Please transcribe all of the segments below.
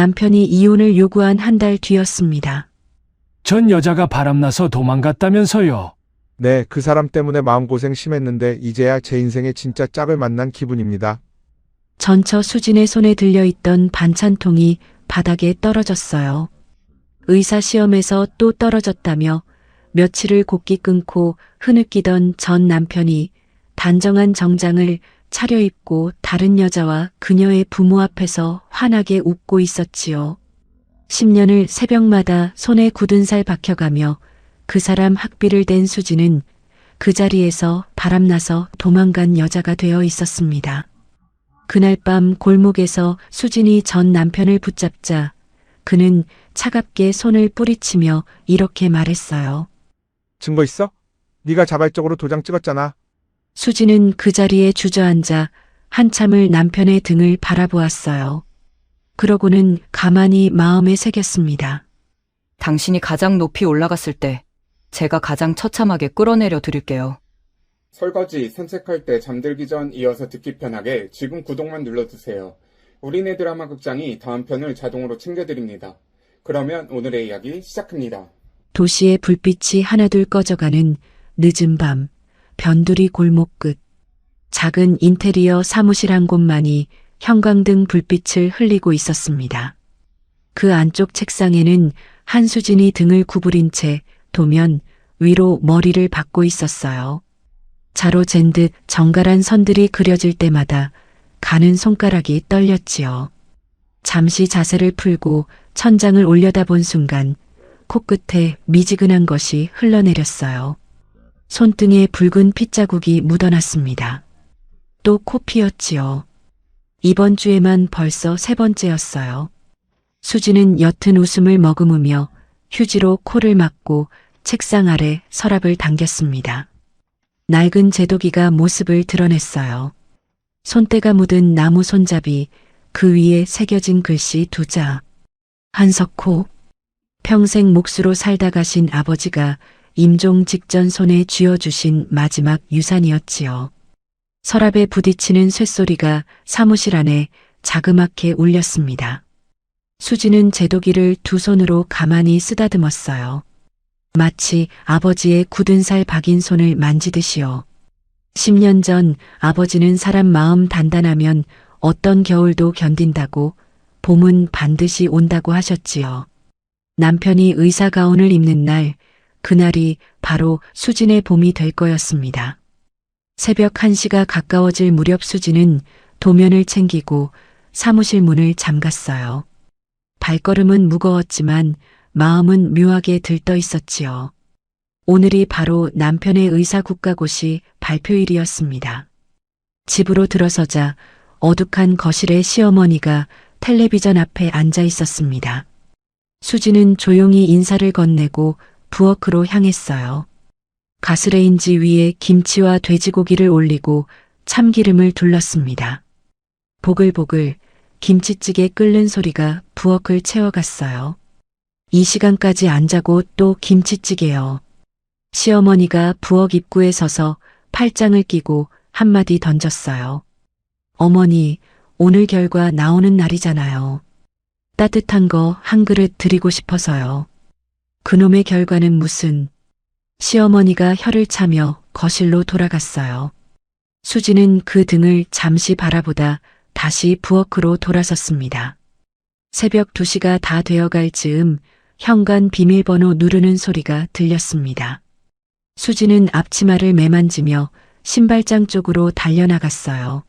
남편이 이혼을 요구한 한 달 뒤였습니다. 전 여자가 바람나서 도망갔다면서요. 네, 그 사람 때문에 마음고생 심했는데 이제야 제 인생의 진짜 짝을 만난 기분입니다. 전처 수진의 손에 들려있던 반찬통이 바닥에 떨어졌어요. 의사 시험에서 또 떨어졌다며 며칠을 곡기 끊고 흐느끼던 전 남편이 단정한 정장을 차려입고 다른 여자와 그녀의 부모 앞에서 환하게 웃고 있었지요. 10년을 새벽마다 손에 굳은 살 박혀가며 그 사람 학비를 댄 수지는 그 자리에서 바람나서 도망간 여자가 되어 있었습니다. 그날 밤 골목에서 수진이 전 남편을 붙잡자 그는 차갑게 손을 뿌리치며 이렇게 말했어요. 증거 있어? 네가 자발적으로 도장 찍었잖아. 수진은 그 자리에 주저앉아 한참을 남편의 등을 바라보았어요. 그러고는 가만히 마음에 새겼습니다. 당신이 가장 높이 올라갔을 때 제가 가장 처참하게 끌어내려 드릴게요. 설거지, 산책할 때 잠들기 전 이어서 듣기 편하게 지금 구독만 눌러주세요. 우리네 드라마 극장이 다음 편을 자동으로 챙겨드립니다. 그러면 오늘의 이야기 시작합니다. 도시의 불빛이 하나둘 꺼져가는 늦은 밤, 변두리 골목 끝. 작은 인테리어 사무실 한 곳만이 형광등 불빛을 흘리고 있었습니다. 그 안쪽 책상에는 한수진이 등을 구부린 채 도면 위로 머리를 박고 있었어요. 자로 잰 듯 정갈한 선들이 그려질 때마다 가는 손가락이 떨렸지요. 잠시 자세를 풀고 천장을 올려다본 순간 코끝에 미지근한 것이 흘러내렸어요. 손등에 붉은 핏자국이 묻어났습니다. 또 코피였지요. 이번 주에만 벌써 3번째였어요. 수지는 옅은 웃음을 머금으며 휴지로 코를 막고 책상 아래 서랍을 당겼습니다. 낡은 제도기가 모습을 드러냈어요. 손때가 묻은 나무 손잡이, 그 위에 새겨진 글씨 2자. 한석호. 평생 몫으로 살다 가신 아버지가 임종 직전 손에 쥐어주신 마지막 유산이었지요. 서랍에 부딪히는 쇳소리가 사무실 안에 자그맣게 울렸습니다. 수지는 제도기를 두 손으로 가만히 쓰다듬었어요. 마치 아버지의 굳은 살 박인 손을 만지듯이요. 10년 전 아버지는 사람 마음 단단하면 어떤 겨울도 견딘다고, 봄은 반드시 온다고 하셨지요. 남편이 의사 가운을 입는 날, 그날이 바로 수진의 봄이 될 거였습니다. 새벽 1시가 가까워질 무렵 수진은 도면을 챙기고 사무실 문을 잠갔어요. 발걸음은 무거웠지만 마음은 묘하게 들떠 있었지요. 오늘이 바로 남편의 의사 국가고시 발표일이었습니다. 집으로 들어서자 어둑한 거실에 시어머니가 텔레비전 앞에 앉아 있었습니다. 수지는 조용히 인사를 건네고 부엌으로 향했어요. 가스레인지 위에 김치와 돼지고기를 올리고 참기름을 둘렀습니다. 보글보글 김치찌개 끓는 소리가 부엌을 채워갔어요. 이 시간까지 안 자고 또 김치찌개요. 시어머니가 부엌 입구에 서서 팔짱을 끼고 한마디 던졌어요. 어머니, 오늘 결과 나오는 날이잖아요. 따뜻한 거 한 그릇 드리고 싶어서요. 그놈의 결과는 무슨... 시어머니가 혀를 차며 거실로 돌아갔어요. 수지는 그 등을 잠시 바라보다 다시 부엌으로 돌아섰습니다. 새벽 2시가 다 되어갈 즈음 현관 비밀번호 누르는 소리가 들렸습니다. 수지는 앞치마를 매만지며 신발장 쪽으로 달려나갔어요.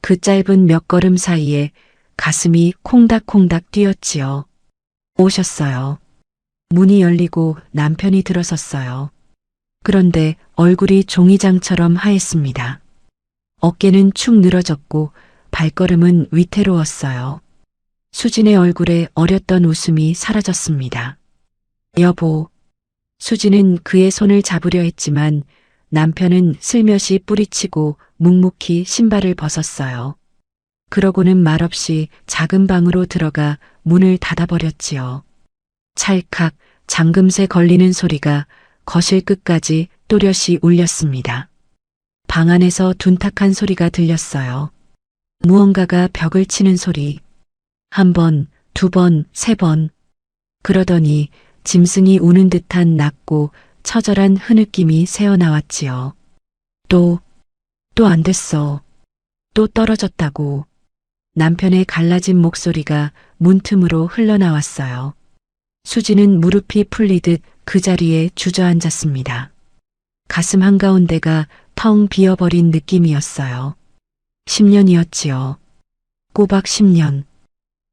그 짧은 몇 걸음 사이에 가슴이 콩닥콩닥 뛰었지요. 오셨어요. 문이 열리고 남편이 들어섰어요. 그런데 얼굴이 종이장처럼 하였습니다. 어깨는 축 늘어졌고 발걸음은 위태로웠어요. 수진의 얼굴에 어렸던 웃음이 사라졌습니다. 여보. 수진은 그의 손을 잡으려 했지만 남편은 슬며시 뿌리치고 묵묵히 신발을 벗었어요. 그러고는 말없이 작은 방으로 들어가 문을 닫아버렸지요. 찰칵 잠금새 걸리는 소리가 거실 끝까지 또렷이 울렸습니다. 방 안에서 둔탁한 소리가 들렸어요. 무언가가 벽을 치는 소리. 한 번, 2번, 3번. 그러더니 짐승이 우는 듯한 낮고 처절한 흐느낌이 새어나왔지요. 또 안 됐어. 또 떨어졌다고. 남편의 갈라진 목소리가 문틈으로 흘러나왔어요. 수지는 무릎이 풀리듯 그 자리에 주저앉았습니다. 가슴 한가운데가 텅 비어버린 느낌이었어요. 10년이었지요. 꼬박 10년.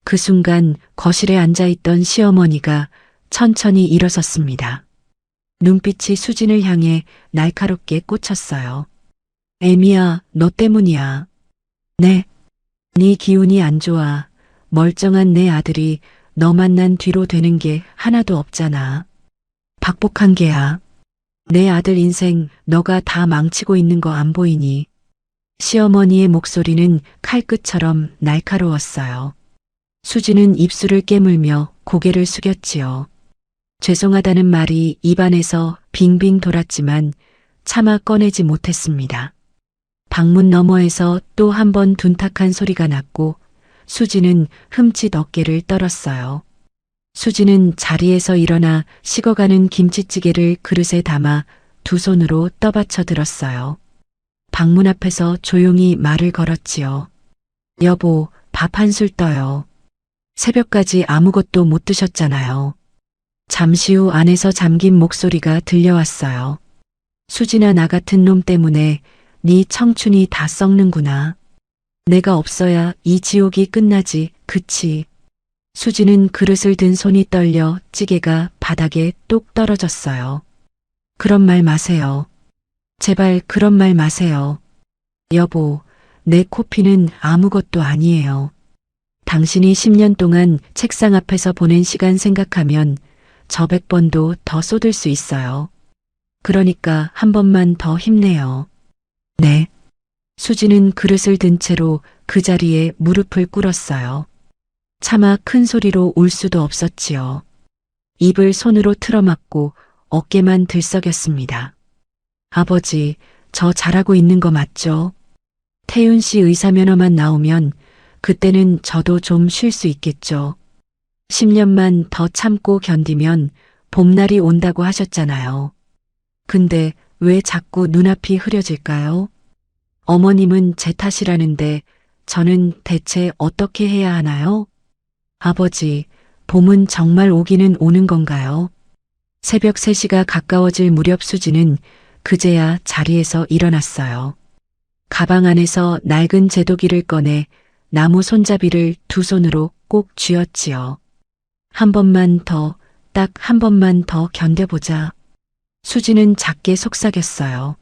그 순간 거실에 앉아있던 시어머니가 천천히 일어섰습니다. 눈빛이 수진을 향해 날카롭게 꽂혔어요. 애미야, 너 때문이야. 네 기운이 안 좋아. 멀쩡한 내 아들이 너 만난 뒤로 되는 게 하나도 없잖아. 박복한 게야. 내 아들 인생 너가 다 망치고 있는 거 안 보이니? 시어머니의 목소리는 칼끝처럼 날카로웠어요. 수지는 입술을 깨물며 고개를 숙였지요. 죄송하다는 말이 입안에서 빙빙 돌았지만 차마 꺼내지 못했습니다. 방문 너머에서 또 한 번 둔탁한 소리가 났고 수지는 흠칫 어깨를 떨었어요. 수지는 자리에서 일어나 식어가는 김치찌개를 그릇에 담아 두 손으로 떠받쳐 들었어요. 방문 앞에서 조용히 말을 걸었지요. 여보, 밥 한 술 떠요. 새벽까지 아무것도 못 드셨잖아요. 잠시 후 안에서 잠긴 목소리가 들려왔어요. 수지나 나 같은 놈 때문에 네 청춘이 다 썩는구나. 내가 없어야 이 지옥이 끝나지, 그치? 수지는 그릇을 든 손이 떨려 찌개가 바닥에 뚝 떨어졌어요. 그런 말 마세요. 제발 그런 말 마세요. 여보, 내 코피는 아무것도 아니에요. 당신이 10년 동안 책상 앞에서 보낸 시간 생각하면 저 100번도 더 쏟을 수 있어요. 그러니까 한 번만 더 힘내요. 네. 수지는 그릇을 든 채로 그 자리에 무릎을 꿇었어요. 차마 큰 소리로 울 수도 없었지요. 입을 손으로 틀어막고 어깨만 들썩였습니다. 아버지, 저 잘하고 있는 거 맞죠? 태윤 씨 의사면허만 나오면 그때는 저도 좀 쉴 수 있겠죠. 10년만 더 참고 견디면 봄날이 온다고 하셨잖아요. 근데 왜 자꾸 눈앞이 흐려질까요? 어머님은 제 탓이라는데 저는 대체 어떻게 해야 하나요? 아버지, 봄은 정말 오기는 오는 건가요? 새벽 3시가 가까워질 무렵 수지는 그제야 자리에서 일어났어요. 가방 안에서 낡은 제도기를 꺼내 나무 손잡이를 두 손으로 꼭 쥐었지요. 한 번만 더, 딱 한 번만 더 견뎌보자. 수지는 작게 속삭였어요.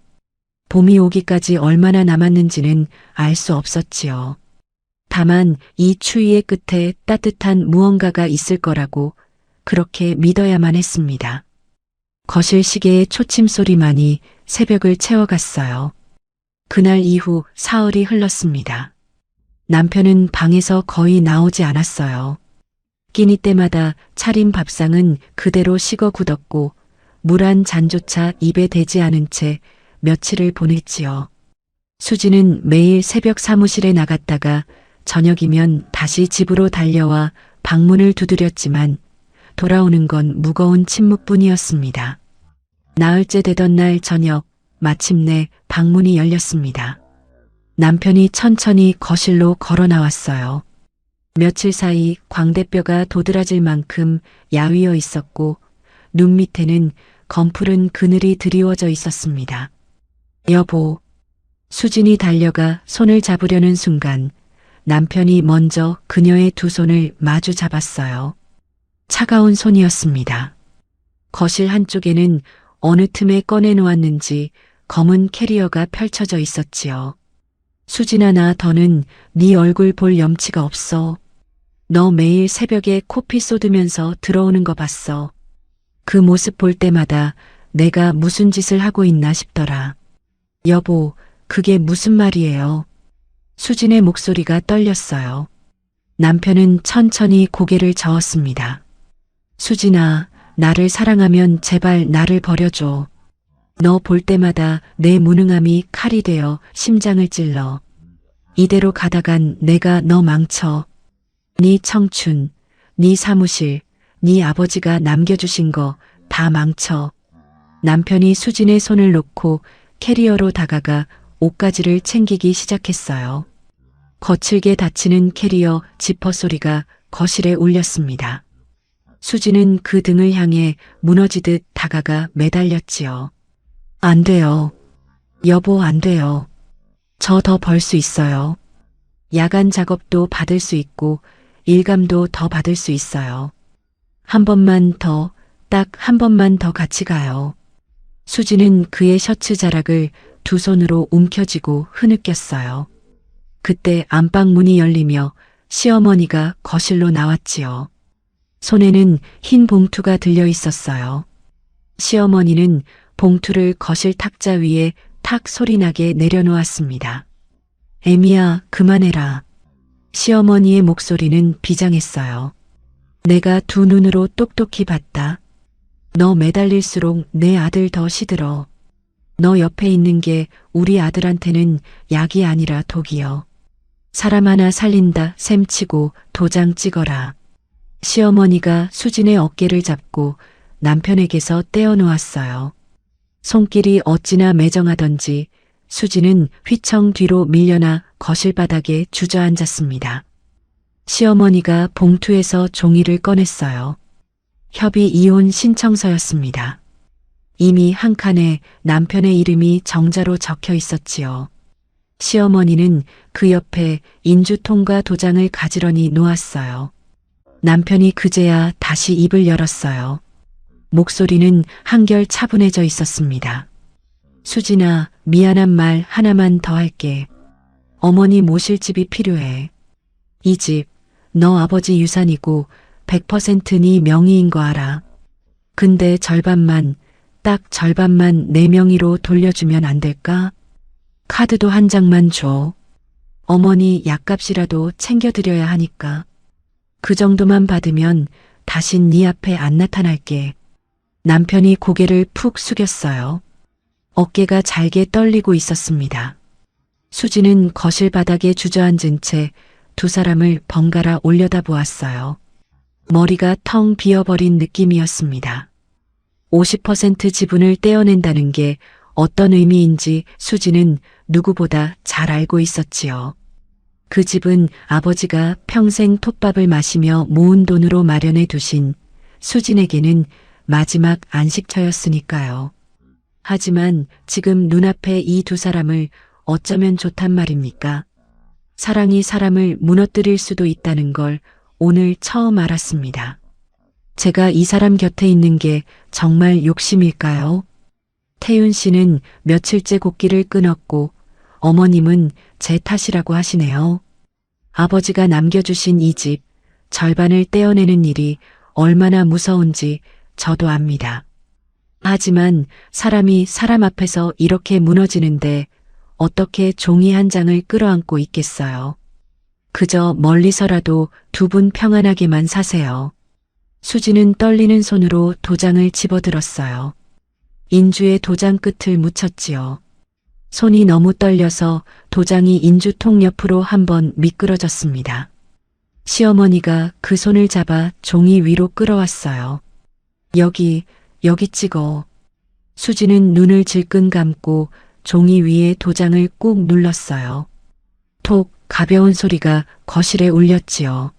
봄이 오기까지 얼마나 남았는지는 알 수 없었지요. 다만 이 추위의 끝에 따뜻한 무언가가 있을 거라고 그렇게 믿어야만 했습니다. 거실 시계의 초침 소리만이 새벽을 채워갔어요. 그날 이후 사흘이 흘렀습니다. 남편은 방에서 거의 나오지 않았어요. 끼니 때마다 차린 밥상은 그대로 식어 굳었고 물 한 잔조차 입에 대지 않은 채 며칠을 보냈지요. 수지는 매일 새벽 사무실에 나갔다가 저녁이면 다시 집으로 달려와 방문을 두드렸지만 돌아오는 건 무거운 침묵뿐이었습니다. 나흘째 되던 날 저녁 마침내 방문이 열렸습니다. 남편이 천천히 거실로 걸어 나왔어요. 며칠 사이 광대뼈가 도드라질 만큼 야위어 있었고 눈 밑에는 검푸른 그늘이 드리워져 있었습니다. 여보. 수진이 달려가 손을 잡으려는 순간 남편이 먼저 그녀의 두 손을 마주 잡았어요. 차가운 손이었습니다. 거실 한쪽에는 어느 틈에 꺼내놓았는지 검은 캐리어가 펼쳐져 있었지요. 수진아, 나 더는 네 얼굴 볼 염치가 없어. 너 매일 새벽에 코피 쏟으면서 들어오는 거 봤어. 그 모습 볼 때마다 내가 무슨 짓을 하고 있나 싶더라. 여보, 그게 무슨 말이에요? 수진의 목소리가 떨렸어요. 남편은 천천히 고개를 저었습니다. 수진아, 나를 사랑하면 제발 나를 버려줘. 너 볼 때마다 내 무능함이 칼이 되어 심장을 찔러. 이대로 가다간 내가 너 망쳐. 네 청춘, 네 사무실, 네 아버지가 남겨주신 거 다 망쳐. 남편이 수진의 손을 놓고 캐리어로 다가가 옷가지를 챙기기 시작했어요. 거칠게 닫히는 캐리어 지퍼 소리가 거실에 울렸습니다. 수진은 그 등을 향해 무너지듯 다가가 매달렸지요. 안 돼요. 여보, 안 돼요. 저 더 벌 수 있어요. 야간 작업도 받을 수 있고 일감도 더 받을 수 있어요. 한 번만 더, 딱 한 번만 더 같이 가요. 수지는 그의 셔츠 자락을 두 손으로 움켜쥐고 흐느꼈어요. 그때 안방 문이 열리며 시어머니가 거실로 나왔지요. 손에는 흰 봉투가 들려 있었어요. 시어머니는 봉투를 거실 탁자 위에 탁 소리나게 내려놓았습니다. 애미야, 그만해라. 시어머니의 목소리는 비장했어요. 내가 두 눈으로 똑똑히 봤다. 너 매달릴수록 내 아들 더 시들어. 너 옆에 있는 게 우리 아들한테는 약이 아니라 독이여. 사람 하나 살린다 셈치고 도장 찍어라. 시어머니가 수진의 어깨를 잡고 남편에게서 떼어놓았어요. 손길이 어찌나 매정하던지 수진은 휘청 뒤로 밀려나 거실 바닥에 주저앉았습니다. 시어머니가 봉투에서 종이를 꺼냈어요. 협의 이혼 신청서였습니다. 이미 한 칸에 남편의 이름이 정자로 적혀 있었지요. 시어머니는 그 옆에 인주통과 도장을 가지런히 놓았어요. 남편이 그제야 다시 입을 열었어요. 목소리는 한결 차분해져 있었습니다. 수진아, 미안한 말 하나만 더 할게. 어머니 모실 집이 필요해. 이 집, 너 아버지 유산이고 100% 네 명의인 거 알아. 근데 절반만, 딱 절반만 내 명의로 돌려주면 안 될까? 카드도 한 장만 줘. 어머니 약값이라도 챙겨드려야 하니까. 그 정도만 받으면 다신 네 앞에 안 나타날게. 남편이 고개를 푹 숙였어요. 어깨가 잘게 떨리고 있었습니다. 수지는 거실 바닥에 주저앉은 채 두 사람을 번갈아 올려다보았어요. 머리가 텅 비어버린 느낌이었습니다. 50% 지분을 떼어낸다는 게 어떤 의미인지 수지는 누구보다 잘 알고 있었지요. 그 집은 아버지가 평생 톱밥을 마시며 모은 돈으로 마련해 두신 수진에게는 마지막 안식처였으니까요. 하지만 지금 눈앞에 이 두 사람을 어쩌면 좋단 말입니까? 사랑이 사람을 무너뜨릴 수도 있다는 걸 오늘 처음 알았습니다. 제가 이 사람 곁에 있는 게 정말 욕심일까요? 태윤 씨는 며칠째 곡기를 끊었고 어머님은 제 탓이라고 하시네요. 아버지가 남겨주신 이 집 절반을 떼어내는 일이 얼마나 무서운지 저도 압니다. 하지만 사람이 사람 앞에서 이렇게 무너지는데 어떻게 종이 한 장을 끌어안고 있겠어요. 그저 멀리서라도 두 분 평안하게만 사세요. 수지는 떨리는 손으로 도장을 집어들었어요. 인주의 도장 끝을 묻혔지요. 손이 너무 떨려서 도장이 인주통 옆으로 한번 미끄러졌습니다. 시어머니가 그 손을 잡아 종이 위로 끌어왔어요. 여기 찍어. 수지는 눈을 질끈 감고 종이 위에 도장을 꾹 눌렀어요. 톡 가벼운 소리가 거실에 울렸지요.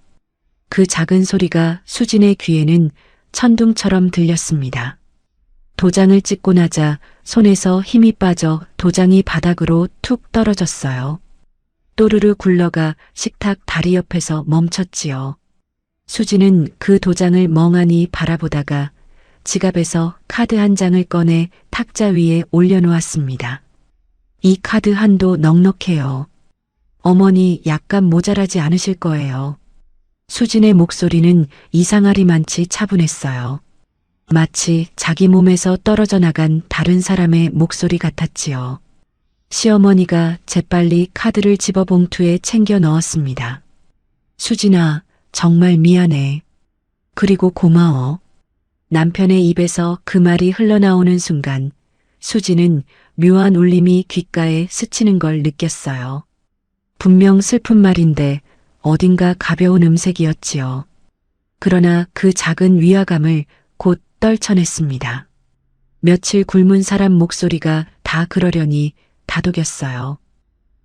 그 작은 소리가 수진의 귀에는 천둥처럼 들렸습니다. 도장을 찍고 나자 손에서 힘이 빠져 도장이 바닥으로 툭 떨어졌어요. 또르르 굴러가 식탁 다리 옆에서 멈췄지요. 수지는 그 도장을 멍하니 바라보다가 지갑에서 카드 한 장을 꺼내 탁자 위에 올려놓았습니다. 이 카드 한도 넉넉해요. 어머니 약간 모자라지 않으실 거예요. 수진의 목소리는 이상하리만치 차분했어요. 마치 자기 몸에서 떨어져 나간 다른 사람의 목소리 같았지요. 시어머니가 재빨리 카드를 집어 봉투에 챙겨 넣었습니다. 수진아, 정말 미안해. 그리고 고마워. 남편의 입에서 그 말이 흘러나오는 순간 수지는 묘한 울림이 귓가에 스치는 걸 느꼈어요. 분명 슬픈 말인데 어딘가 가벼운 음색이었지요. 그러나 그 작은 위화감을 곧 떨쳐냈습니다. 며칠 굶은 사람 목소리가 다 그러려니 다독였어요.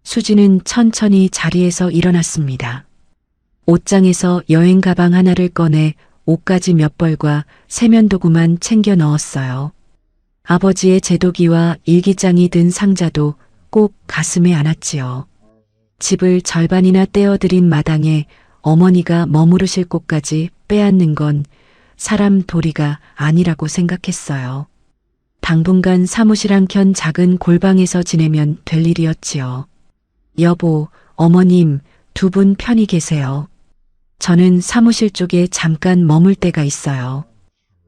수지는 천천히 자리에서 일어났습니다. 옷장에서 여행 가방 하나를 꺼내 옷가지 몇 벌과 세면도구만 챙겨 넣었어요. 아버지의 제도기와 일기장이 든 상자도 꼭 가슴에 안았지요. 집을 절반이나 떼어들인 마당에 어머니가 머무르실 곳까지 빼앗는 건 사람 도리가 아니라고 생각했어요. 당분간 사무실 한켠 작은 골방에서 지내면 될 일이었지요. 여보, 어머님, 두 분 편히 계세요. 저는 사무실 쪽에 잠깐 머물 때가 있어요.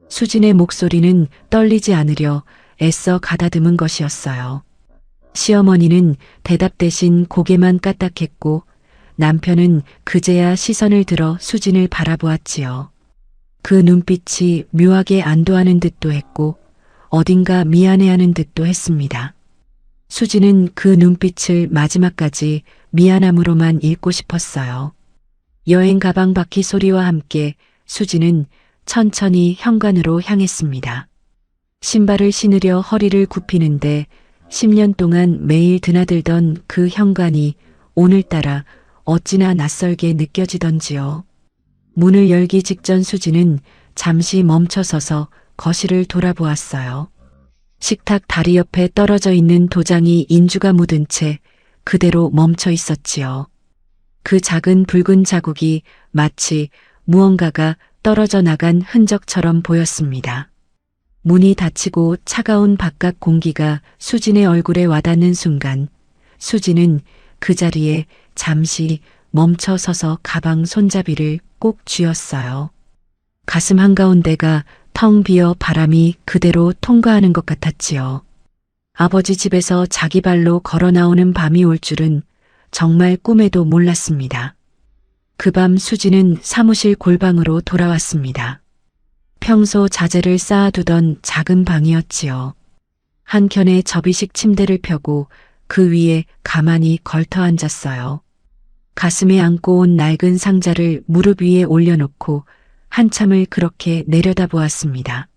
수진의 목소리는 떨리지 않으려 애써 가다듬은 것이었어요. 시어머니는 대답 대신 고개만 까딱했고 남편은 그제야 시선을 들어 수진을 바라보았지요. 그 눈빛이 묘하게 안도하는 듯도 했고 어딘가 미안해하는 듯도 했습니다. 수진은 그 눈빛을 마지막까지 미안함으로만 읽고 싶었어요. 여행 가방 바퀴 소리와 함께 수진은 천천히 현관으로 향했습니다. 신발을 신으려 허리를 굽히는데 10년 동안 매일 드나들던 그 현관이 오늘따라 어찌나 낯설게 느껴지던지요. 문을 열기 직전 수진은 잠시 멈춰서서 거실을 돌아보았어요. 식탁 다리 옆에 떨어져 있는 도장이 인주가 묻은 채 그대로 멈춰 있었지요. 그 작은 붉은 자국이 마치 무언가가 떨어져 나간 흔적처럼 보였습니다. 문이 닫히고 차가운 바깥 공기가 수진의 얼굴에 와닿는 순간 수진은 그 자리에 잠시 멈춰 서서 가방 손잡이를 꼭 쥐었어요. 가슴 한가운데가 텅 비어 바람이 그대로 통과하는 것 같았지요. 아버지 집에서 자기 발로 걸어 나오는 밤이 올 줄은 정말 꿈에도 몰랐습니다. 그 밤 수진은 사무실 골방으로 돌아왔습니다. 평소 자재를 쌓아두던 작은 방이었지요. 한켠에 접이식 침대를 펴고 그 위에 가만히 걸터 앉았어요. 가슴에 안고 온 낡은 상자를 무릎 위에 올려놓고 한참을 그렇게 내려다보았습니다.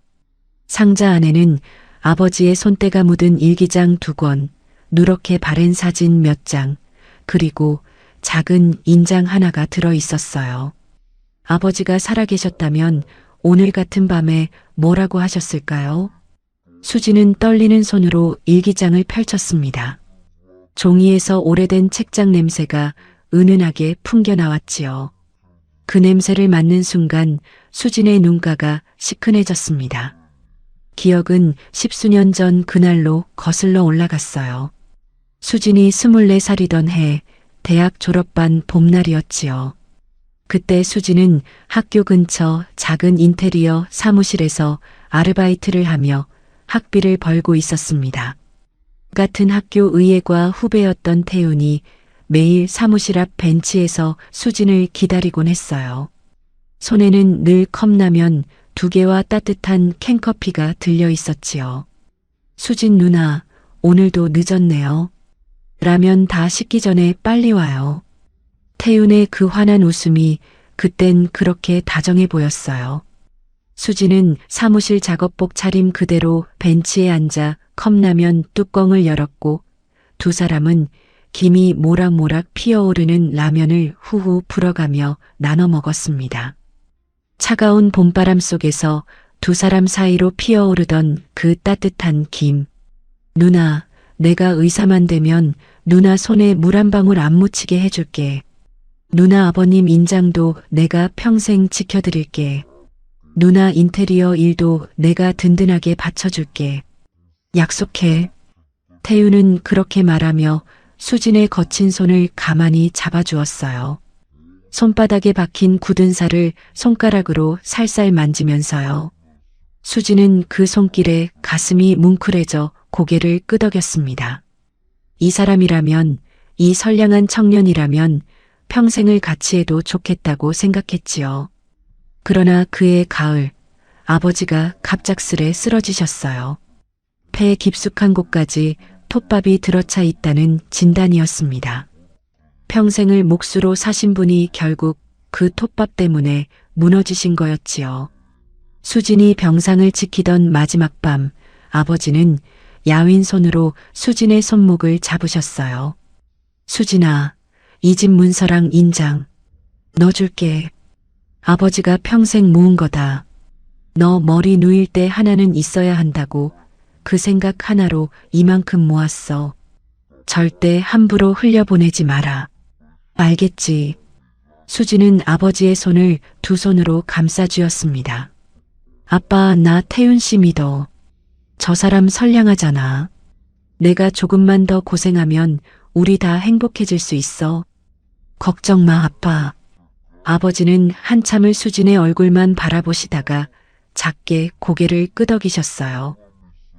상자 안에는 아버지의 손때가 묻은 일기장 2권, 누렇게 바랜 사진 몇 장, 그리고 작은 인장 하나가 들어 있었어요. 아버지가 살아계셨다면 오늘 같은 밤에 뭐라고 하셨을까요? 수지는 떨리는 손으로 일기장을 펼쳤습니다. 종이에서 오래된 책장 냄새가 은은하게 풍겨 나왔지요. 그 냄새를 맡는 순간 수진의 눈가가 시큰해졌습니다. 기억은 10수년 전 그날로 거슬러 올라갔어요. 수진이 24살이던 해 대학 졸업반 봄날이었지요. 그때 수진은 학교 근처 작은 인테리어 사무실에서 아르바이트를 하며 학비를 벌고 있었습니다. 같은 학교 의예과 후배였던 태훈이 매일 사무실 앞 벤치에서 수진을 기다리곤 했어요. 손에는 늘 컵라면 2개와 따뜻한 캔커피가 들려 있었지요. 수진 누나, 오늘도 늦었네요. 라면 다 식기 전에 빨리 와요. 태윤의 그 환한 웃음이 그땐 그렇게 다정해 보였어요. 수진은 사무실 작업복 차림 그대로 벤치에 앉아 컵라면 뚜껑을 열었고 두 사람은 김이 모락모락 피어오르는 라면을 후후 불어가며 나눠 먹었습니다. 차가운 봄바람 속에서 두 사람 사이로 피어오르던 그 따뜻한 김. 누나, 내가 의사만 되면 누나 손에 물 한 방울 안 묻히게 해줄게. 누나 아버님 인장도 내가 평생 지켜드릴게. 누나 인테리어 일도 내가 든든하게 받쳐줄게. 약속해. 태윤은 그렇게 말하며 수진의 거친 손을 가만히 잡아주었어요. 손바닥에 박힌 굳은 살을 손가락으로 살살 만지면서요. 수진은 그 손길에 가슴이 뭉클해져 고개를 끄덕였습니다. 이 사람이라면, 이 선량한 청년이라면 평생을 같이 해도 좋겠다고 생각했지요. 그러나 그해 가을, 아버지가 갑작스레 쓰러지셨어요. 폐 깊숙한 곳까지 톱밥이 들어차 있다는 진단이었습니다. 평생을 몫으로 사신 분이 결국 그 톱밥 때문에 무너지신 거였지요. 수진이 병상을 지키던 마지막 밤, 아버지는 야윈 손으로 수진의 손목을 잡으셨어요. 수진아, 이 집 문서랑 인장 너 줄게. 아버지가 평생 모은 거다. 너 머리 누일 때 하나는 있어야 한다고 그 생각 하나로 이만큼 모았어. 절대 함부로 흘려보내지 마라. 알겠지? 수진은 아버지의 손을 두 손으로 감싸쥐었습니다. 아빠, 나 태윤 씨 믿어. 저 사람 선량하잖아. 내가 조금만 더 고생하면 우리 다 행복해질 수 있어. 걱정 마, 아빠. 아버지는 한참을 수진의 얼굴만 바라보시다가 작게 고개를 끄덕이셨어요.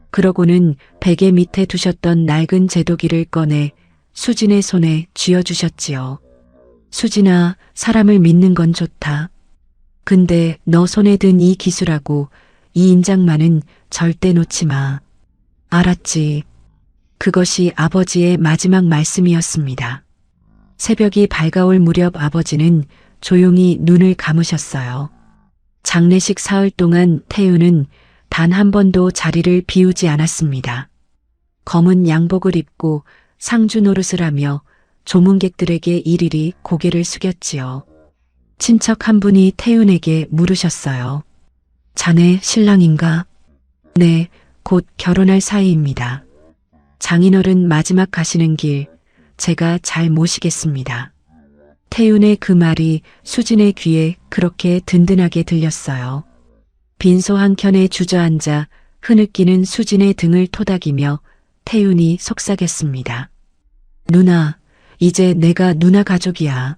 그러고는 베개 밑에 두셨던 낡은 제도기를 꺼내 수진의 손에 쥐어주셨지요. 수진아, 사람을 믿는 건 좋다. 근데 너 손에 든 이 기술하고 이 인장만은 절대 놓지 마. 알았지? 그것이 아버지의 마지막 말씀이었습니다. 새벽이 밝아올 무렵 아버지는 조용히 눈을 감으셨어요. 장례식 사흘 동안 태윤은 단 한 번도 자리를 비우지 않았습니다. 검은 양복을 입고 상주 노릇을 하며 조문객들에게 일일이 고개를 숙였지요. 친척 한 분이 태윤에게 물으셨어요. 자네 신랑인가? 네, 곧 결혼할 사이입니다. 장인어른 마지막 가시는 길 제가 잘 모시겠습니다. 태윤의 그 말이 수진의 귀에 그렇게 든든하게 들렸어요. 빈소 한켠에 주저앉아 흐느끼는 수진의 등을 토닥이며 태윤이 속삭였습니다. 누나, 이제 내가 누나 가족이야.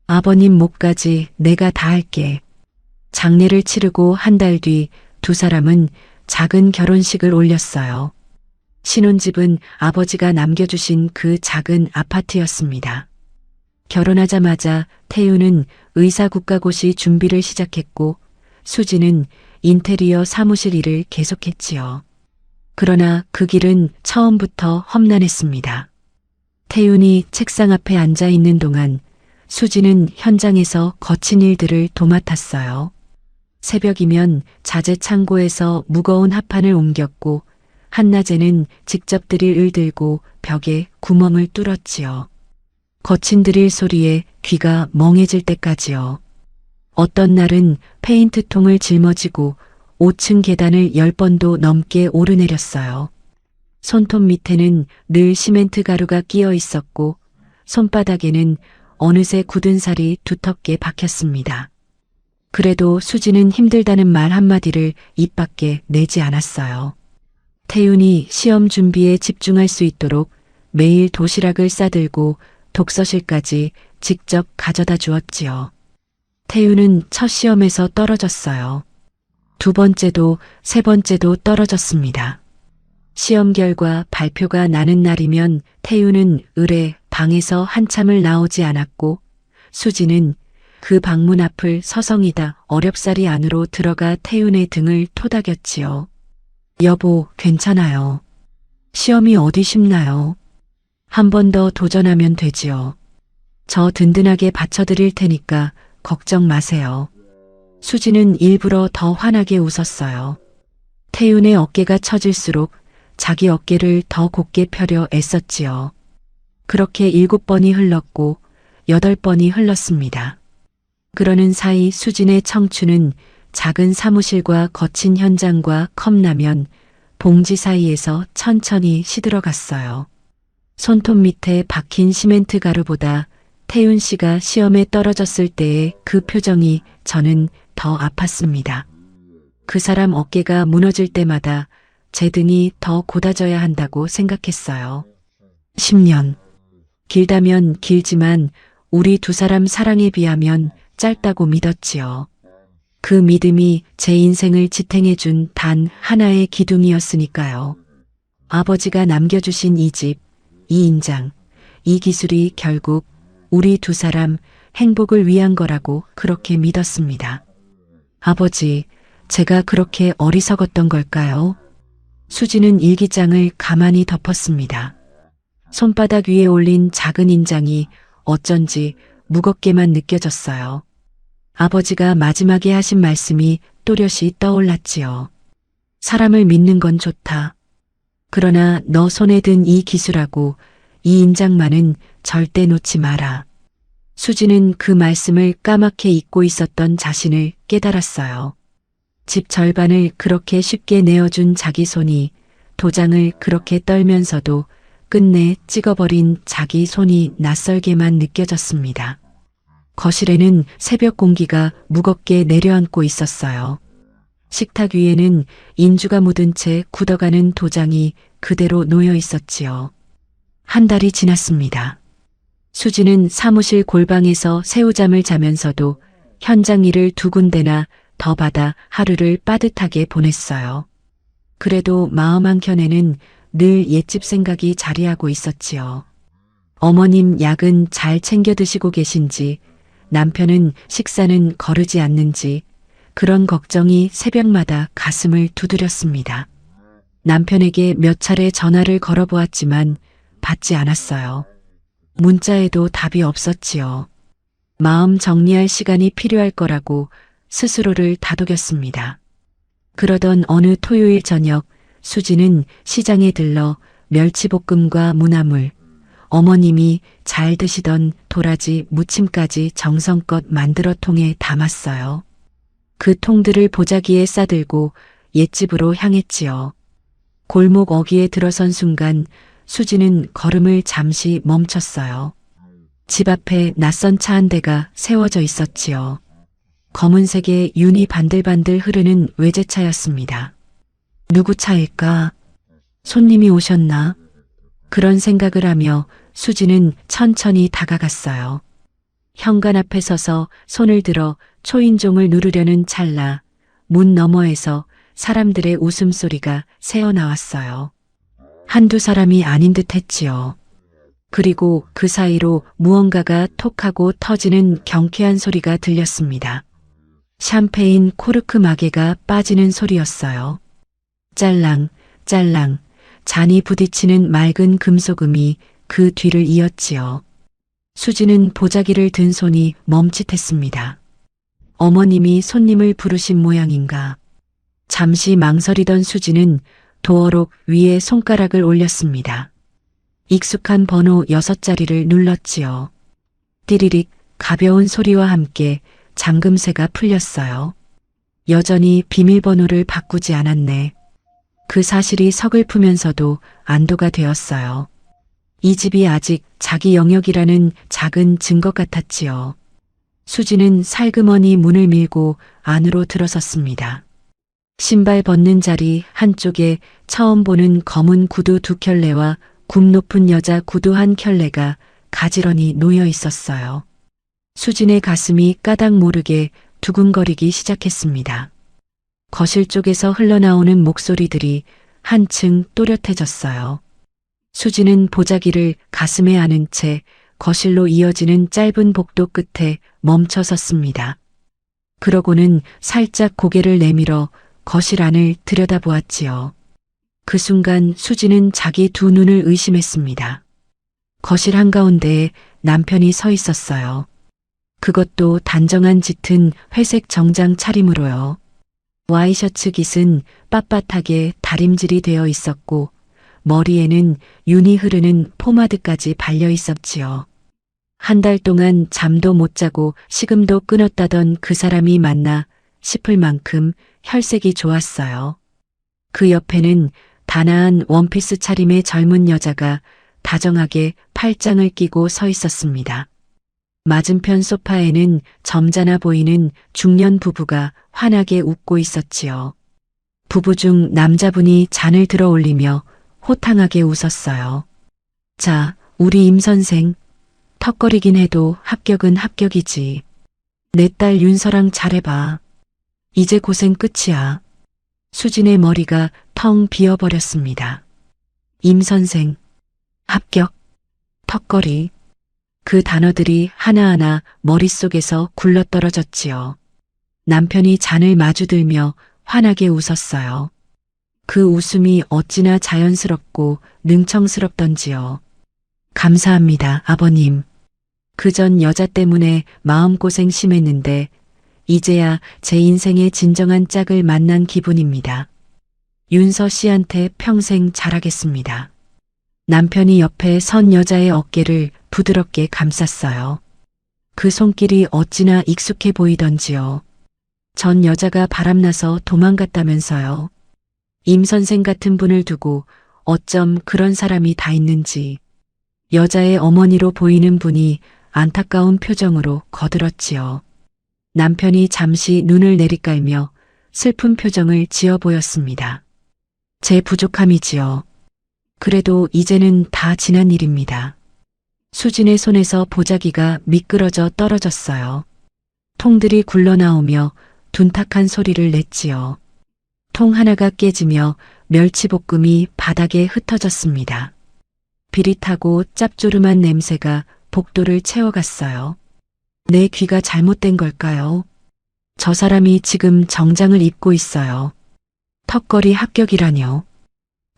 아버님 몫까지 내가 다 할게. 장례를 치르고 한 달 뒤 두 사람은 작은 결혼식을 올렸어요. 신혼집은 아버지가 남겨주신 그 작은 아파트였습니다. 결혼하자마자 태윤은 의사 국가고시 준비를 시작했고 수진은 인테리어 사무실 일을 계속했지요. 그러나 그 길은 처음부터 험난했습니다. 태윤이 책상 앞에 앉아 있는 동안 수진은 현장에서 거친 일들을 도맡았어요. 새벽이면 자재 창고에서 무거운 합판을 옮겼고 한낮에는 직접 드릴을 들고 벽에 구멍을 뚫었지요. 거친 드릴 소리에 귀가 멍해질 때까지요. 어떤 날은 페인트통을 짊어지고 5층 계단을 10번도 넘게 오르내렸어요. 손톱 밑에는 늘 시멘트 가루가 끼어 있었고 손바닥에는 어느새 굳은 살이 두텁게 박혔습니다. 그래도 수지는 힘들다는 말 한마디를 입 밖에 내지 않았어요. 태윤이 시험 준비에 집중할 수 있도록 매일 도시락을 싸들고 독서실까지 직접 가져다 주었지요. 태윤은 첫 시험에서 떨어졌어요. 두 번째도 세 번째도 떨어졌습니다. 시험 결과 발표가 나는 날이면 태윤은 을에 방에서 한참을 나오지 않았고 수지는 그 방문 앞을 서성이다 어렵사리 안으로 들어가 태윤의 등을 토닥였지요. 여보, 괜찮아요. 시험이 어디 쉽나요? 한 번 더 도전하면 되지요. 저 든든하게 받쳐드릴 테니까 걱정 마세요. 수지는 일부러 더 환하게 웃었어요. 태윤의 어깨가 처질수록 자기 어깨를 더 곧게 펴려 애썼지요. 그렇게 7번이 흘렀고 8번이 흘렀습니다. 그러는 사이 수진의 청춘은 작은 사무실과 거친 현장과 컵라면, 봉지 사이에서 천천히 시들어갔어요. 손톱 밑에 박힌 시멘트 가루보다 태윤 씨가 시험에 떨어졌을 때의 그 표정이 저는 더 아팠습니다. 그 사람 어깨가 무너질 때마다 제 등이 더 곧아져야 한다고 생각했어요. 10년. 길다면 길지만 우리 두 사람 사랑에 비하면 짧다고 믿었지요. 그 믿음이 제 인생을 지탱해준 단 하나의 기둥이었으니까요. 아버지가 남겨주신 이 집, 이 인장, 이 기술이 결국 우리 두 사람 행복을 위한 거라고 그렇게 믿었습니다. 아버지, 제가 그렇게 어리석었던 걸까요? 수지는 일기장을 가만히 덮었습니다. 손바닥 위에 올린 작은 인장이 어쩐지 무겁게만 느껴졌어요. 아버지가 마지막에 하신 말씀이 또렷이 떠올랐지요. 사람을 믿는 건 좋다. 그러나 너 손에 든 이 기술하고 이 인장만은 절대 놓지 마라. 수지는 그 말씀을 까맣게 잊고 있었던 자신을 깨달았어요. 집 절반을 그렇게 쉽게 내어준 자기 손이 도장을 그렇게 떨면서도 끝내 찍어버린 자기 손이 낯설게만 느껴졌습니다. 거실에는 새벽 공기가 무겁게 내려앉고 있었어요. 식탁 위에는 인주가 묻은 채 굳어가는 도장이 그대로 놓여 있었지요. 한 달이 지났습니다. 수지는 사무실 골방에서 새우잠을 자면서도 현장 일을 2군데나 더 받아 하루를 빠듯하게 보냈어요. 그래도 마음 한켠에는 늘 옛집 생각이 자리하고 있었지요. 어머님 약은 잘 챙겨 드시고 계신지, 남편은 식사는 거르지 않는지, 그런 걱정이 새벽마다 가슴을 두드렸습니다. 남편에게 몇 차례 전화를 걸어보았지만 받지 않았어요. 문자에도 답이 없었지요. 마음 정리할 시간이 필요할 거라고 스스로를 다독였습니다. 그러던 어느 토요일 저녁 수지는 시장에 들러 멸치볶음과 무나물, 어머님이 잘 드시던 도라지 무침까지 정성껏 만들어 통에 담았어요. 그 통들을 보자기에 싸들고 옛집으로 향했지요. 골목 어귀에 들어선 순간 수지는 걸음을 잠시 멈췄어요. 집 앞에 낯선 차 한 대가 세워져 있었지요. 검은색의 윤이 반들반들 흐르는 외제차였습니다. 누구 차일까? 손님이 오셨나? 그런 생각을 하며 수지는 천천히 다가갔어요. 현관 앞에 서서 손을 들어 초인종을 누르려는 찰나 문 너머에서 사람들의 웃음소리가 새어나왔어요. 한두 사람이 아닌 듯 했지요. 그리고 그 사이로 무언가가 톡하고 터지는 경쾌한 소리가 들렸습니다. 샴페인 코르크 마개가 빠지는 소리였어요. 짤랑, 짤랑, 잔이 부딪히는 맑은 금속음이 그 뒤를 이었지요. 수지는 보자기를 든 손이 멈칫했습니다. 어머님이 손님을 부르신 모양인가. 잠시 망설이던 수지는 도어록 위에 손가락을 올렸습니다. 익숙한 번호 6자리를 눌렀지요. 띠리릭 가벼운 소리와 함께 잠금쇠가 풀렸어요. 여전히 비밀번호를 바꾸지 않았네. 그 사실이 서글프면서도 안도가 되었어요. 이 집이 아직 자기 영역이라는 작은 증거 같았지요. 수지는 살그머니 문을 밀고 안으로 들어섰습니다. 신발 벗는 자리 한쪽에 처음 보는 검은 구두 2켤레와 굽 높은 여자 구두 1켤레가 가지런히 놓여 있었어요. 수진의 가슴이 까닭 모르게 두근거리기 시작했습니다. 거실 쪽에서 흘러나오는 목소리들이 한층 또렷해졌어요. 수지는 보자기를 가슴에 안은 채 거실로 이어지는 짧은 복도 끝에 멈춰 섰습니다. 그러고는 살짝 고개를 내밀어 거실 안을 들여다보았지요. 그 순간 수지는 자기 두 눈을 의심했습니다. 거실 한가운데에 남편이 서 있었어요. 그것도 단정한 짙은 회색 정장 차림으로요. 와이셔츠 깃은 빳빳하게 다림질이 되어 있었고 머리에는 윤이 흐르는 포마드까지 발려 있었지요. 한 달 동안 잠도 못 자고 식음도 끊었다던 그 사람이 맞나 싶을 만큼 혈색이 좋았어요. 그 옆에는 단아한 원피스 차림의 젊은 여자가 다정하게 팔짱을 끼고 서 있었습니다. 맞은편 소파에는 점잖아 보이는 중년 부부가 환하게 웃고 있었지요. 부부 중 남자분이 잔을 들어 올리며 호탕하게 웃었어요. 자, 우리 임 선생. 턱거리긴 해도 합격은 합격이지. 내 딸 윤서랑 잘해봐. 이제 고생 끝이야. 수진의 머리가 텅 비어버렸습니다. 임 선생, 합격, 턱걸이. 그 단어들이 하나하나 머릿속에서 굴러떨어졌지요. 남편이 잔을 마주들며 환하게 웃었어요. 그 웃음이 어찌나 자연스럽고 능청스럽던지요. 감사합니다, 아버님. 그전 여자 때문에 마음고생 심했는데 이제야 제 인생의 진정한 짝을 만난 기분입니다. 윤서 씨한테 평생 잘하겠습니다. 남편이 옆에 선 여자의 어깨를 부드럽게 감쌌어요. 그 손길이 어찌나 익숙해 보이던지요. 전 여자가 바람나서 도망갔다면서요. 임 선생 같은 분을 두고 어쩜 그런 사람이 다 있는지. 여자의 어머니로 보이는 분이 안타까운 표정으로 거들었지요. 남편이 잠시 눈을 내리깔며 슬픈 표정을 지어 보였습니다. 제 부족함이지요. 그래도 이제는 다 지난 일입니다. 수진의 손에서 보자기가 미끄러져 떨어졌어요. 통들이 굴러나오며 둔탁한 소리를 냈지요. 통 하나가 깨지며 멸치볶음이 바닥에 흩어졌습니다. 비릿하고 짭조름한 냄새가 복도를 채워갔어요. 내 귀가 잘못된 걸까요? 저 사람이 지금 정장을 입고 있어요. 턱걸이 합격이라뇨.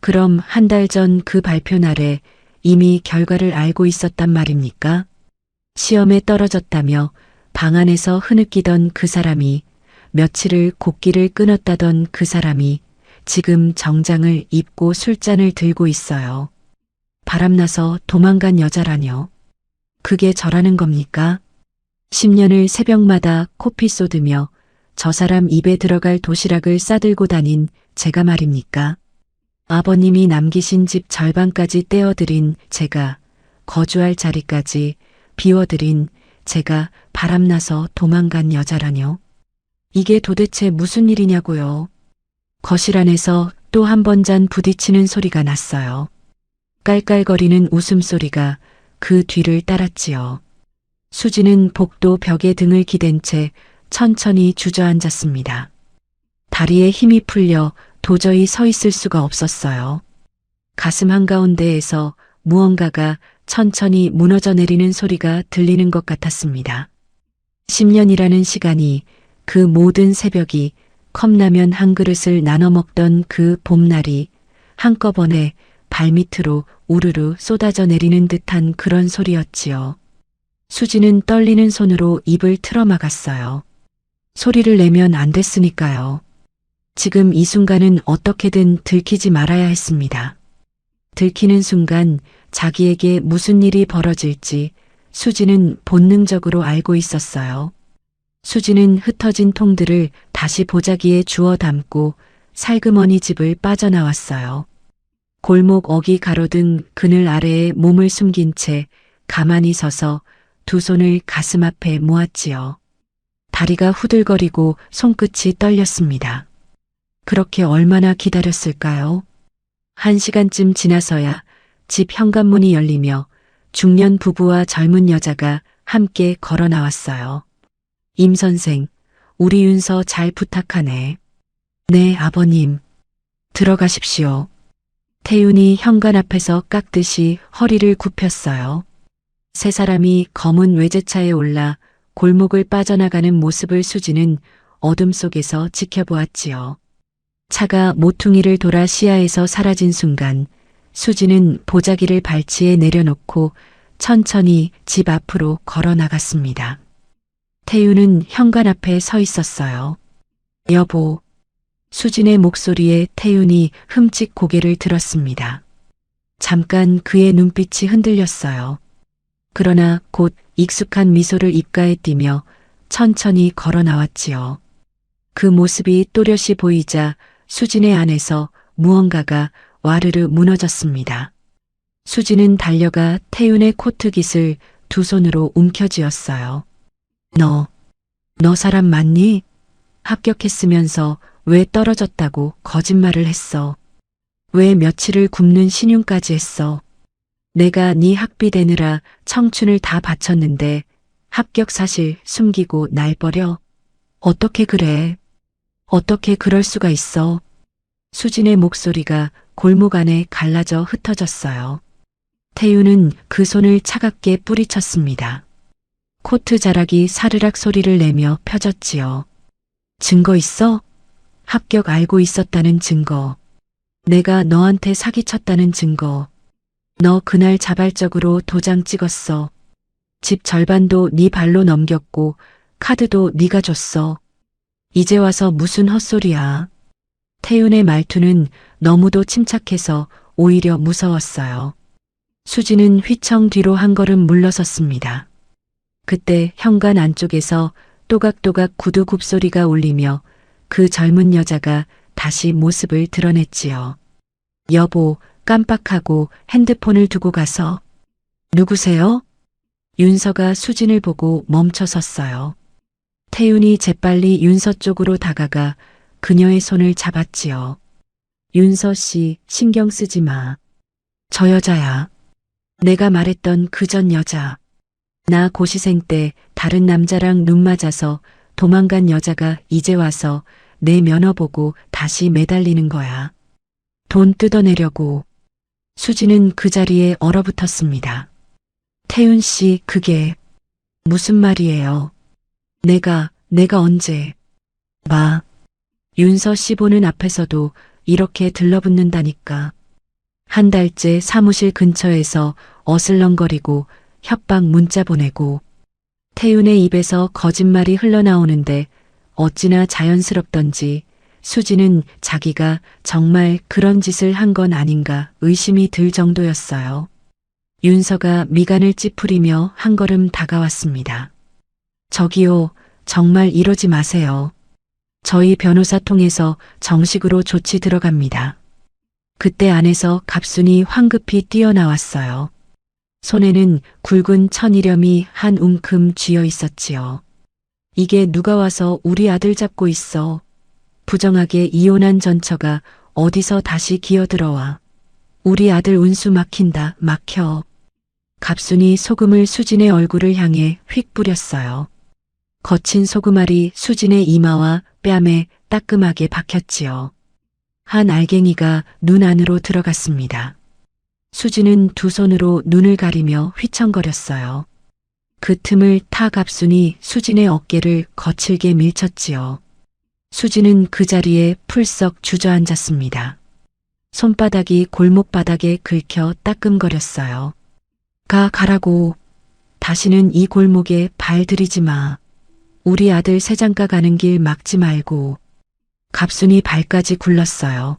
그럼 한 달 전 그 발표 날에 이미 결과를 알고 있었단 말입니까? 시험에 떨어졌다며 방 안에서 흐느끼던 그 사람이, 며칠을 곡기를 끊었다던 그 사람이 지금 정장을 입고 술잔을 들고 있어요. 바람나서 도망간 여자라뇨. 그게 저라는 겁니까? 10년을 새벽마다 코피 쏟으며 저 사람 입에 들어갈 도시락을 싸들고 다닌 제가 말입니까? 아버님이 남기신 집 절반까지 떼어드린 제가, 거주할 자리까지 비워드린 제가 바람나서 도망간 여자라뇨. 이게 도대체 무슨 일이냐고요. 거실 안에서 또 한 번 잔 부딪히는 소리가 났어요. 깔깔거리는 웃음소리가 그 뒤를 따랐지요. 수지는 복도 벽에 등을 기댄 채 천천히 주저앉았습니다. 다리에 힘이 풀려 도저히 서 있을 수가 없었어요. 가슴 한가운데에서 무언가가 천천히 무너져 내리는 소리가 들리는 것 같았습니다. 10년이라는 시간이, 그 모든 새벽이, 컵라면 한 그릇을 나눠 먹던 그 봄날이 한꺼번에 발밑으로 우르르 쏟아져 내리는 듯한 그런 소리였지요. 수지는 떨리는 손으로 입을 틀어막았어요. 소리를 내면 안 됐으니까요. 지금 이 순간은 어떻게든 들키지 말아야 했습니다. 들키는 순간 자기에게 무슨 일이 벌어질지 수지는 본능적으로 알고 있었어요. 수지는 흩어진 통들을 다시 보자기에 주워 담고 살그머니 집을 빠져나왔어요. 골목 어기 가로등 그늘 아래에 몸을 숨긴 채 가만히 서서 두 손을 가슴 앞에 모았지요. 다리가 후들거리고 손끝이 떨렸습니다. 그렇게 얼마나 기다렸을까요? 1시간쯤 지나서야 집 현관문이 열리며 중년 부부와 젊은 여자가 함께 걸어 나왔어요. 임 선생, 우리 윤서 잘 부탁하네. 네, 아버님. 들어가십시오. 태윤이 현관 앞에서 깍듯이 허리를 굽혔어요. 세 사람이 검은 외제차에 올라 골목을 빠져나가는 모습을 수지는 어둠 속에서 지켜보았지요. 차가 모퉁이를 돌아 시야에서 사라진 순간 수지는 보자기를 발치에 내려놓고 천천히 집 앞으로 걸어 나갔습니다. 태윤은 현관 앞에 서 있었어요. 여보. 수진의 목소리에 태윤이 흠찍 고개를 들었습니다. 잠깐 그의 눈빛이 흔들렸어요. 그러나 곧 익숙한 미소를 입가에 띠며 천천히 걸어 나왔지요. 그 모습이 또렷이 보이자 수진의 안에서 무언가가 와르르 무너졌습니다. 수진은 달려가 태윤의 코트깃을 두 손으로 움켜쥐었어요. 너 사람 맞니? 합격했으면서 왜 떨어졌다고 거짓말을 했어? 왜 며칠을 굶는 신용까지 했어? 내가 네 학비 대느라 청춘을 다 바쳤는데 합격 사실 숨기고 날 버려? 어떻게 그래? 어떻게 그럴 수가 있어? 수진의 목소리가 골목 안에 갈라져 흩어졌어요. 태윤은 그 손을 차갑게 뿌리쳤습니다. 코트 자락이 사르락 소리를 내며 펴졌지요. 증거 있어? 합격 알고 있었다는 증거. 내가 너한테 사기쳤다는 증거. 너 그날 자발적으로 도장 찍었어. 집 절반도 네 발로 넘겼고 카드도 네가 줬어. 이제 와서 무슨 헛소리야. 태윤의 말투는 너무도 침착해서 오히려 무서웠어요. 수지는 휘청 뒤로 한 걸음 물러섰습니다. 그때 현관 안쪽에서 또각또각 구두 굽소리가 울리며 그 젊은 여자가 다시 모습을 드러냈지요. 여보, 깜빡하고 핸드폰을 두고 가서. 누구세요? 윤서가 수진을 보고 멈춰 섰어요. 태윤이 재빨리 윤서 쪽으로 다가가 그녀의 손을 잡았지요. 윤서 씨, 신경 쓰지 마. 저 여자야. 내가 말했던 그 전 여자. 나 고시생 때 다른 남자랑 눈 맞아서 도망간 여자가 이제 와서 내 면허 보고 다시 매달리는 거야. 돈 뜯어내려고. 수지는 그 자리에 얼어붙었습니다. 태윤 씨, 그게 무슨 말이에요? 내가 언제. 마. 윤서 씨 보는 앞에서도 이렇게 들러붙는다니까. 한 달째 사무실 근처에서 어슬렁거리고 협박 문자 보내고. 태윤의 입에서 거짓말이 흘러나오는데 어찌나 자연스럽던지 수지는 자기가 정말 그런 짓을 한 건 아닌가 의심이 들 정도였어요. 윤서가 미간을 찌푸리며 한 걸음 다가왔습니다. 저기요, 정말 이러지 마세요. 저희 변호사 통해서 정식으로 조치 들어갑니다. 그때 안에서 갑순이 황급히 뛰어나왔어요. 손에는 굵은 천이렴이 한 움큼 쥐어 있었지요. 이게 누가 와서 우리 아들 잡고 있어. 부정하게 이혼한 전처가 어디서 다시 기어들어와. 우리 아들 운수 막힌다, 막혀. 갑순이 소금을 수진의 얼굴을 향해 휙 뿌렸어요. 거친 소금알이 수진의 이마와 뺨에 따끔하게 박혔지요. 한 알갱이가 눈 안으로 들어갔습니다. 수지는 두 손으로 눈을 가리며 휘청거렸어요. 그 틈을 타 갑순이 수진의 어깨를 거칠게 밀쳤지요. 수지는 그 자리에 풀썩 주저앉았습니다. 손바닥이 골목바닥에 긁혀 따끔거렸어요. 가라고. 다시는 이 골목에 발 들이지 마. 우리 아들 새장가 가는 길 막지 말고. 갑순이 발까지 굴렀어요.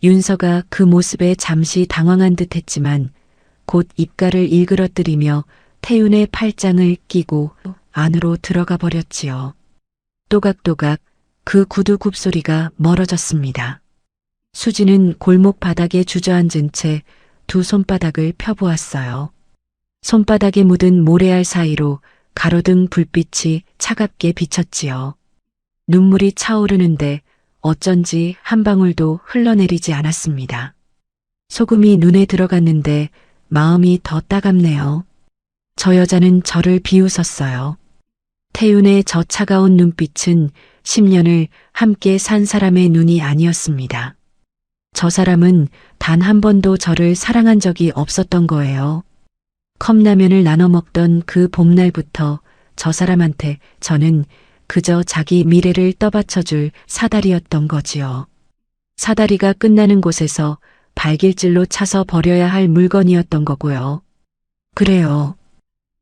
윤서가 그 모습에 잠시 당황한 듯 했지만 곧 입가를 일그러뜨리며 태윤의 팔짱을 끼고 안으로 들어가 버렸지요. 또각또각 그 구두 굽소리가 멀어졌습니다. 수지는 골목 바닥에 주저앉은 채 두 손바닥을 펴보았어요. 손바닥에 묻은 모래알 사이로 가로등 불빛이 차갑게 비쳤지요. 눈물이 차오르는데 어쩐지 한 방울도 흘러내리지 않았습니다. 소금이 눈에 들어갔는데 마음이 더 따갑네요. 저 여자는 저를 비웃었어요. 태윤의 저 차가운 눈빛은 10년을 함께 산 사람의 눈이 아니었습니다. 저 사람은 단 한 번도 저를 사랑한 적이 없었던 거예요. 컵라면을 나눠 먹던 그 봄날부터 저 사람한테 저는 그저 자기 미래를 떠받쳐줄 사다리였던 거지요. 사다리가 끝나는 곳에서 발길질로 차서 버려야 할 물건이었던 거고요. 그래요.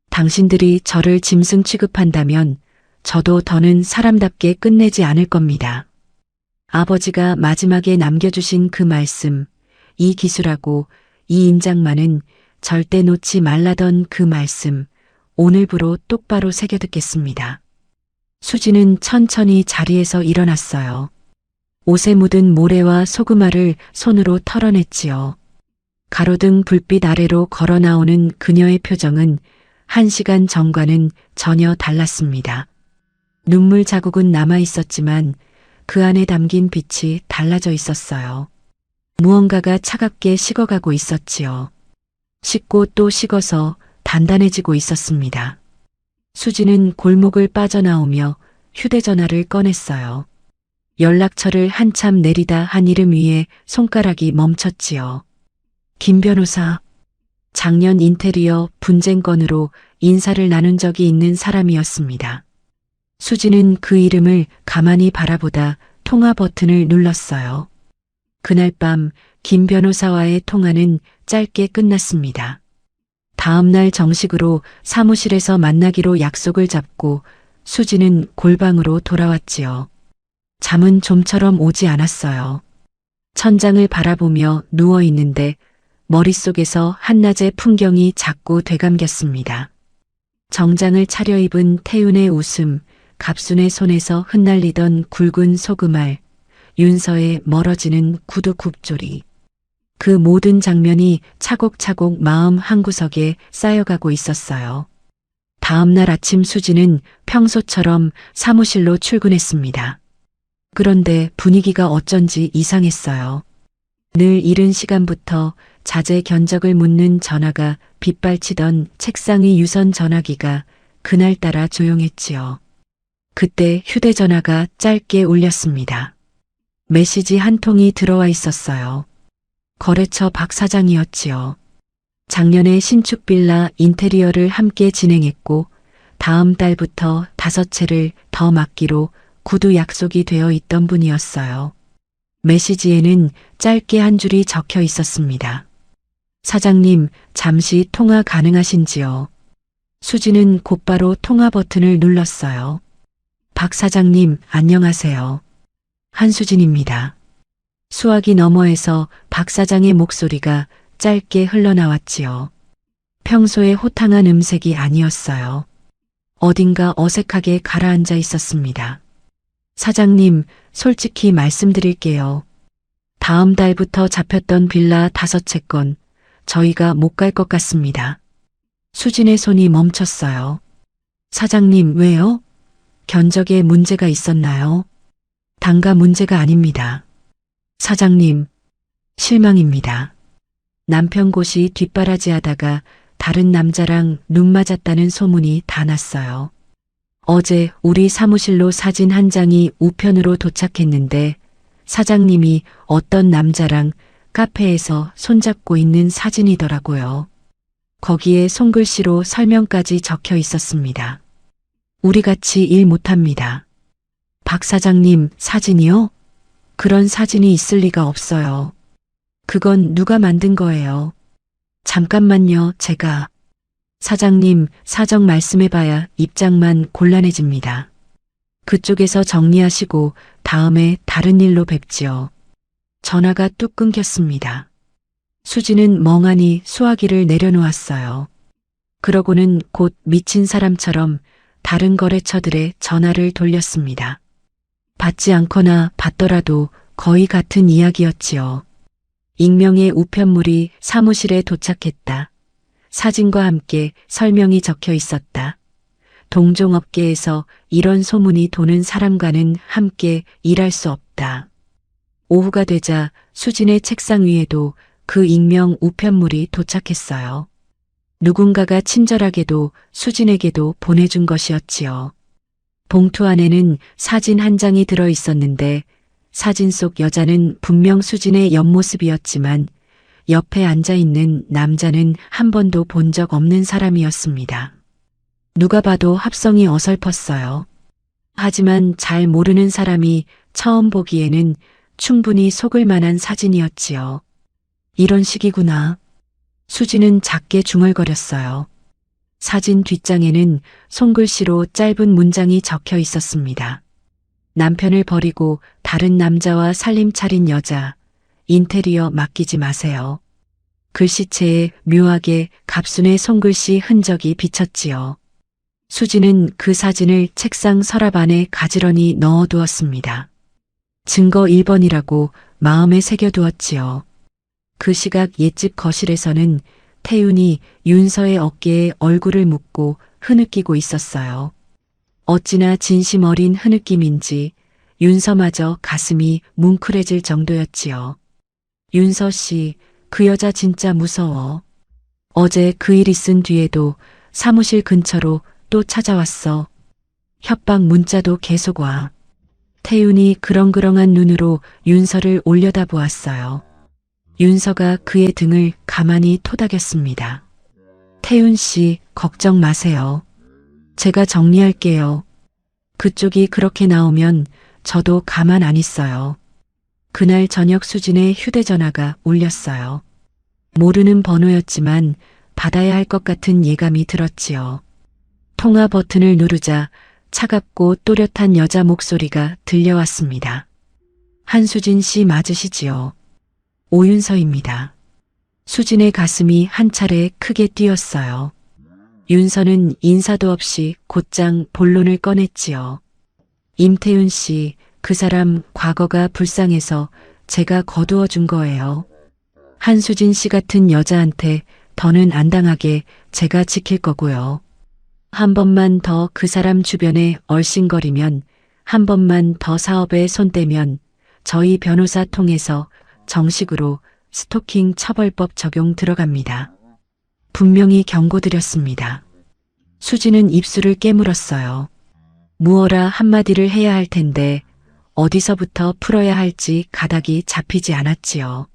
당신들이 저를 짐승 취급한다면 저도 더는 사람답게 끝내지 않을 겁니다. 아버지가 마지막에 남겨주신 그 말씀, 이 기술하고 이 인장만은 절대 놓지 말라던 그 말씀, 오늘부로 똑바로 새겨듣겠습니다. 수지는 천천히 자리에서 일어났어요. 옷에 묻은 모래와 소금알을 손으로 털어냈지요. 가로등 불빛 아래로 걸어 나오는 그녀의 표정은 1시간 전과는 전혀 달랐습니다. 눈물 자국은 남아 있었지만 그 안에 담긴 빛이 달라져 있었어요. 무언가가 차갑게 식어가고 있었지요. 식고 또 식어서 단단해지고 있었습니다. 수지는 골목을 빠져나오며 휴대전화를 꺼냈어요. 연락처를 한참 내리다 한 이름 위에 손가락이 멈췄지요. 김 변호사. 작년 인테리어 분쟁 건으로 인사를 나눈 적이 있는 사람이었습니다. 수지는 그 이름을 가만히 바라보다 통화 버튼을 눌렀어요. 그날 밤 김 변호사와의 통화는 짧게 끝났습니다. 다음 날 정식으로 사무실에서 만나기로 약속을 잡고 수지는 골방으로 돌아왔지요. 잠은 좀처럼 오지 않았어요. 천장을 바라보며 누워 있는데 머릿속에서 한낮의 풍경이 자꾸 되감겼습니다. 정장을 차려입은 태윤의 웃음, 갑순의 손에서 흩날리던 굵은 소금알, 윤서의 멀어지는 구두 굽조리. 그 모든 장면이 차곡차곡 마음 한구석에 쌓여가고 있었어요. 다음 날 아침 수지는 평소처럼 사무실로 출근했습니다. 그런데 분위기가 어쩐지 이상했어요. 늘 이른 시간부터 자제 견적을 묻는 전화가 빗발치던 책상 위 유선 전화기가 그날따라 조용했지요. 그때 휴대전화가 짧게 울렸습니다. 메시지 한 통이 들어와 있었어요. 거래처 박 사장이었지요. 작년에 신축 빌라 인테리어를 함께 진행했고 다음 달부터 5채를 더 맡기로 구두 약속이 되어 있던 분이었어요. 메시지에는 짧게 한 줄이 적혀 있었습니다. 사장님, 잠시 통화 가능하신지요? 수지는 곧바로 통화 버튼을 눌렀어요. 박 사장님, 안녕하세요. 한수진입니다. 수화기 너머에서 박 사장의 목소리가 짧게 흘러나왔지요. 평소의 호탕한 음색이 아니었어요. 어딘가 어색하게 가라앉아 있었습니다. 사장님, 솔직히 말씀드릴게요. 다음 달부터 잡혔던 빌라 5채건 저희가 못 갈 것 같습니다. 수진의 손이 멈췄어요. 사장님, 왜요? 견적에 문제가 있었나요? 단가 문제가 아닙니다. 사장님, 실망입니다. 남편 곳이 뒷바라지하다가 다른 남자랑 눈 맞았다는 소문이 다 났어요. 어제 우리 사무실로 사진 한 장이 우편으로 도착했는데 사장님이 어떤 남자랑 카페에서 손잡고 있는 사진이더라고요. 거기에 손글씨로 설명까지 적혀 있었습니다. 우리 같이 일 못합니다. 박 사장님, 사진이요? 그런 사진이 있을 리가 없어요. 그건 누가 만든 거예요? 잠깐만요, 제가. 사장님, 사정 말씀해봐야 입장만 곤란해집니다. 그쪽에서 정리하시고 다음에 다른 일로 뵙지요. 전화가 뚝 끊겼습니다. 수지는 멍하니 수화기를 내려놓았어요. 그러고는 곧 미친 사람처럼 다른 거래처들의 전화를 돌렸습니다. 받지 않거나 받더라도 거의 같은 이야기였지요. 익명의 우편물이 사무실에 도착했다. 사진과 함께 설명이 적혀 있었다. 동종업계에서 이런 소문이 도는 사람과는 함께 일할 수 없다. 오후가 되자 수진의 책상 위에도 그 익명 우편물이 도착했어요. 누군가가 친절하게도 수진에게도 보내준 것이었지요. 봉투 안에는 사진 한 장이 들어 있었는데 사진 속 여자는 분명 수진의 옆모습이었지만 옆에 앉아있는 남자는 한 번도 본 적 없는 사람이었습니다. 누가 봐도 합성이 어설펐어요. 하지만 잘 모르는 사람이 처음 보기에는 충분히 속을 만한 사진이었지요. 이런 식이구나. 수지는 작게 중얼거렸어요. 사진 뒷장에는 손글씨로 짧은 문장이 적혀 있었습니다. 남편을 버리고 다른 남자와 살림 차린 여자, 인테리어 맡기지 마세요. 글씨체에 묘하게 갑순의 손글씨 흔적이 비쳤지요. 수지는 그 사진을 책상 서랍 안에 가지런히 넣어두었습니다. 증거 1번이라고 마음에 새겨두었지요. 그 시각 옛집 거실에서는 태윤이 윤서의 어깨에 얼굴을 묻고 흐느끼고 있었어요. 어찌나 진심 어린 흐느낌인지 윤서마저 가슴이 뭉클해질 정도였지요. 윤서 씨, 그 여자 진짜 무서워. 어제 그 일 있은 뒤에도 사무실 근처로 또 찾아왔어. 협박 문자도 계속 와. 태윤이 그렁그렁한 눈으로 윤서를 올려다보았어요. 윤서가 그의 등을 가만히 토닥였습니다. 태윤 씨, 걱정 마세요. 제가 정리할게요. 그쪽이 그렇게 나오면 저도 가만 안 있어요. 그날 저녁 수진의 휴대전화가 울렸어요. 모르는 번호였지만 받아야 할 것 같은 예감이 들었지요. 통화 버튼을 누르자 차갑고 또렷한 여자 목소리가 들려왔습니다. 한수진 씨 맞으시지요? 오윤서입니다. 수진의 가슴이 한 차례 크게 뛰었어요. 윤서는 인사도 없이 곧장 본론을 꺼냈지요. 임태윤 씨, 그 사람 과거가 불쌍해서 제가 거두어 준 거예요. 한수진 씨 같은 여자한테 더는 안 당하게 제가 지킬 거고요. 한 번만 더 그 사람 주변에 얼씬거리면, 한 번만 더 사업에 손대면 저희 변호사 통해서 정식으로 스토킹 처벌법 적용 들어갑니다. 분명히 경고드렸습니다. 수지는 입술을 깨물었어요. 무어라 한마디를 해야 할 텐데 어디서부터 풀어야 할지 가닥이 잡히지 않았지요.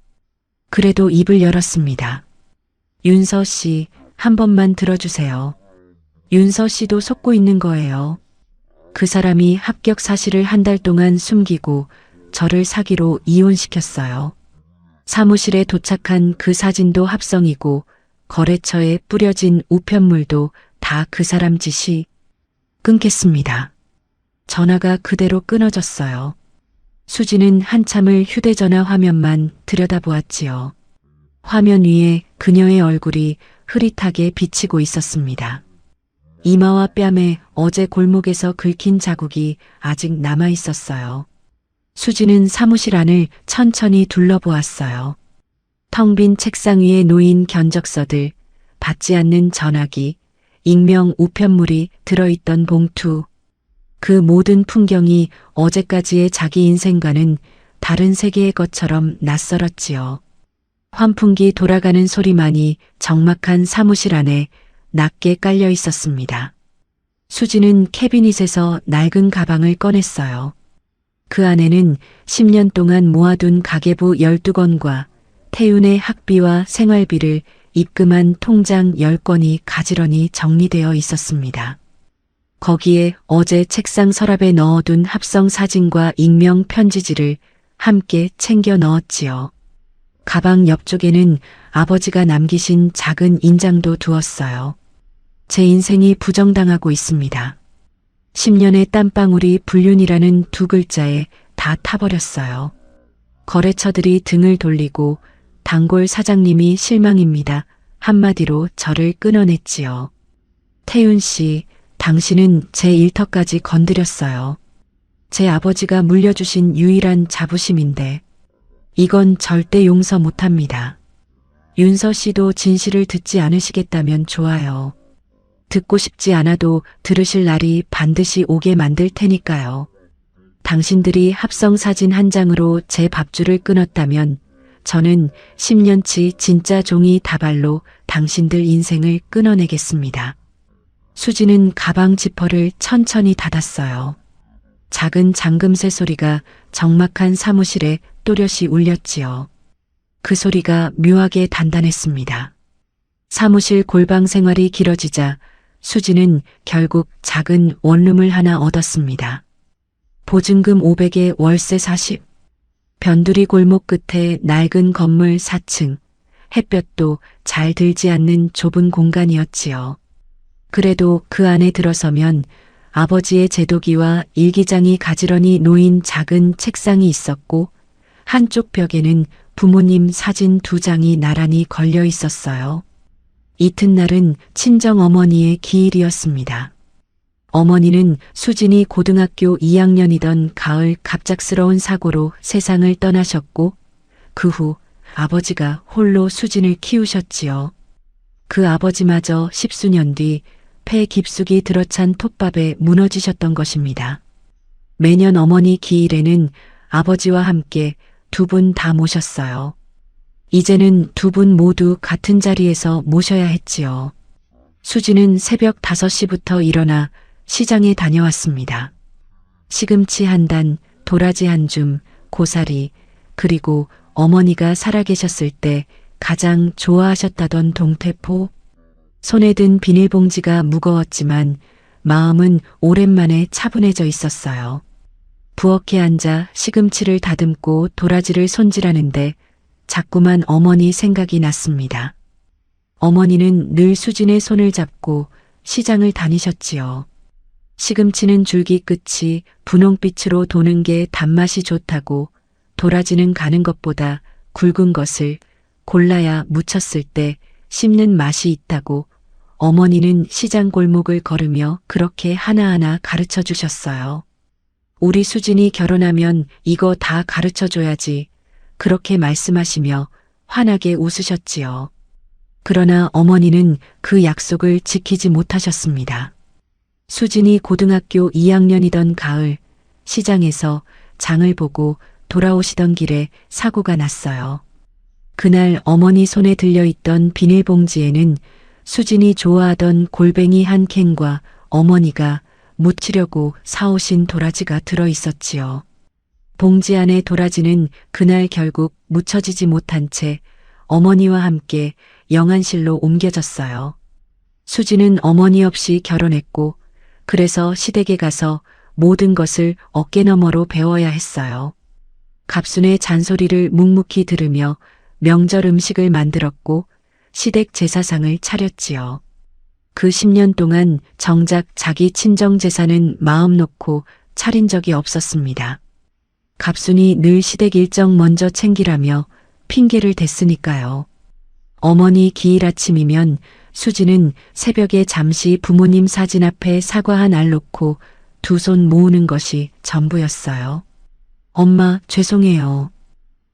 그래도 입을 열었습니다. 윤서 씨, 한 번만 들어주세요. 윤서 씨도 속고 있는 거예요. 그 사람이 합격 사실을 한 달 동안 숨기고 저를 사기로 이혼시켰어요. 사무실에 도착한 그 사진도 합성이고 거래처에 뿌려진 우편물도 다 그 사람 짓이. 끊겠습니다. 전화가 그대로 끊어졌어요. 수지는 한참을 휴대전화 화면만 들여다보았지요. 화면 위에 그녀의 얼굴이 흐릿하게 비치고 있었습니다. 이마와 뺨에 어제 골목에서 긁힌 자국이 아직 남아 있었어요. 수지는 사무실 안을 천천히 둘러보았어요. 텅 빈 책상 위에 놓인 견적서들, 받지 않는 전화기, 익명 우편물이 들어있던 봉투. 그 모든 풍경이 어제까지의 자기 인생과는 다른 세계의 것처럼 낯설었지요. 환풍기 돌아가는 소리만이 적막한 사무실 안에 낮게 깔려 있었습니다. 수지는 캐비닛에서 낡은 가방을 꺼냈어요. 그 안에는 10년 동안 모아둔 가계부 12권과 태윤의 학비와 생활비를 입금한 통장 10권이 가지런히 정리되어 있었습니다. 거기에 어제 책상 서랍에 넣어둔 합성 사진과 익명 편지지를 함께 챙겨 넣었지요. 가방 옆쪽에는 아버지가 남기신 작은 인장도 두었어요. 제 인생이 부정당하고 있습니다. 10년의 땀방울이 불륜이라는 두 글자에 다 타버렸어요. 거래처들이 등을 돌리고 단골 사장님이 실망입니다. 한마디로 저를 끊어냈지요. 태윤 씨, 당신은 제 일터까지 건드렸어요. 제 아버지가 물려주신 유일한 자부심인데 이건 절대 용서 못합니다. 윤서 씨도 진실을 듣지 않으시겠다면 좋아요. 듣고 싶지 않아도 들으실 날이 반드시 오게 만들 테니까요. 당신들이 합성 사진 한 장으로 제 밥줄을 끊었다면 저는 10년치 진짜 종이 다발로 당신들 인생을 끊어내겠습니다. 수지는 가방 지퍼를 천천히 닫았어요. 작은 잠금새 소리가 적막한 사무실에 또렷이 울렸지요. 그 소리가 묘하게 단단했습니다. 사무실 골방 생활이 길어지자 수지는 결국 작은 원룸을 하나 얻었습니다. 보증금 500에 월세 40. 변두리 골목 끝에 낡은 건물 4층. 햇볕도 잘 들지 않는 좁은 공간이었지요. 그래도 그 안에 들어서면 아버지의 제도기와 일기장이 가지런히 놓인 작은 책상이 있었고 한쪽 벽에는 부모님 사진 2장이 나란히 걸려 있었어요. 이튿날은 친정어머니의 기일이었습니다. 어머니는 수진이 고등학교 2학년이던 가을 갑작스러운 사고로 세상을 떠나셨고 그 후 아버지가 홀로 수진을 키우셨지요. 그 아버지마저 10수년 뒤 폐 깊숙이 들어찬 톱밥에 무너지셨던 것입니다. 매년 어머니 기일에는 아버지와 함께 두 분 다 모셨어요. 이제는 두 분 모두 같은 자리에서 모셔야 했지요. 수지는 새벽 5시부터 일어나 시장에 다녀왔습니다. 시금치 한 단, 도라지 한 줌, 고사리, 그리고 어머니가 살아계셨을 때 가장 좋아하셨다던 동태포. 손에 든 비닐봉지가 무거웠지만 마음은 오랜만에 차분해져 있었어요. 부엌에 앉아 시금치를 다듬고 도라지를 손질하는데 자꾸만 어머니 생각이 났습니다. 어머니는 늘 수진의 손을 잡고 시장을 다니셨지요. 시금치는 줄기 끝이 분홍빛으로 도는 게 단맛이 좋다고 도라지는 가는 것보다 굵은 것을 골라야 무쳤을 때 씹는 맛이 있다고 어머니는 시장 골목을 걸으며 그렇게 하나하나 가르쳐 주셨어요. 우리 수진이 결혼하면 이거 다 가르쳐 줘야지. 그렇게 말씀하시며 환하게 웃으셨지요. 그러나 어머니는 그 약속을 지키지 못하셨습니다. 수진이 고등학교 2학년이던 가을, 시장에서 장을 보고 돌아오시던 길에 사고가 났어요. 그날 어머니 손에 들려있던 비닐봉지에는 수진이 좋아하던 골뱅이 한 캔과 어머니가 무치려고 사오신 도라지가 들어있었지요. 봉지 안의 도라지는 그날 결국 무쳐지지 못한 채 어머니와 함께 영안실로 옮겨졌어요. 수진은 어머니 없이 결혼했고 그래서 시댁에 가서 모든 것을 어깨너머로 배워야 했어요. 갑순의 잔소리를 묵묵히 들으며 명절 음식을 만들었고 시댁 제사상을 차렸지요. 그 10년 동안 정작 자기 친정 제사는 마음 놓고 차린 적이 없었습니다. 갑순이 늘 시댁 일정 먼저 챙기라며 핑계를 댔으니까요. 어머니 기일 아침이면 수지는 새벽에 잠시 부모님 사진 앞에 사과 한 알 놓고 두 손 모으는 것이 전부였어요. 엄마, 죄송해요.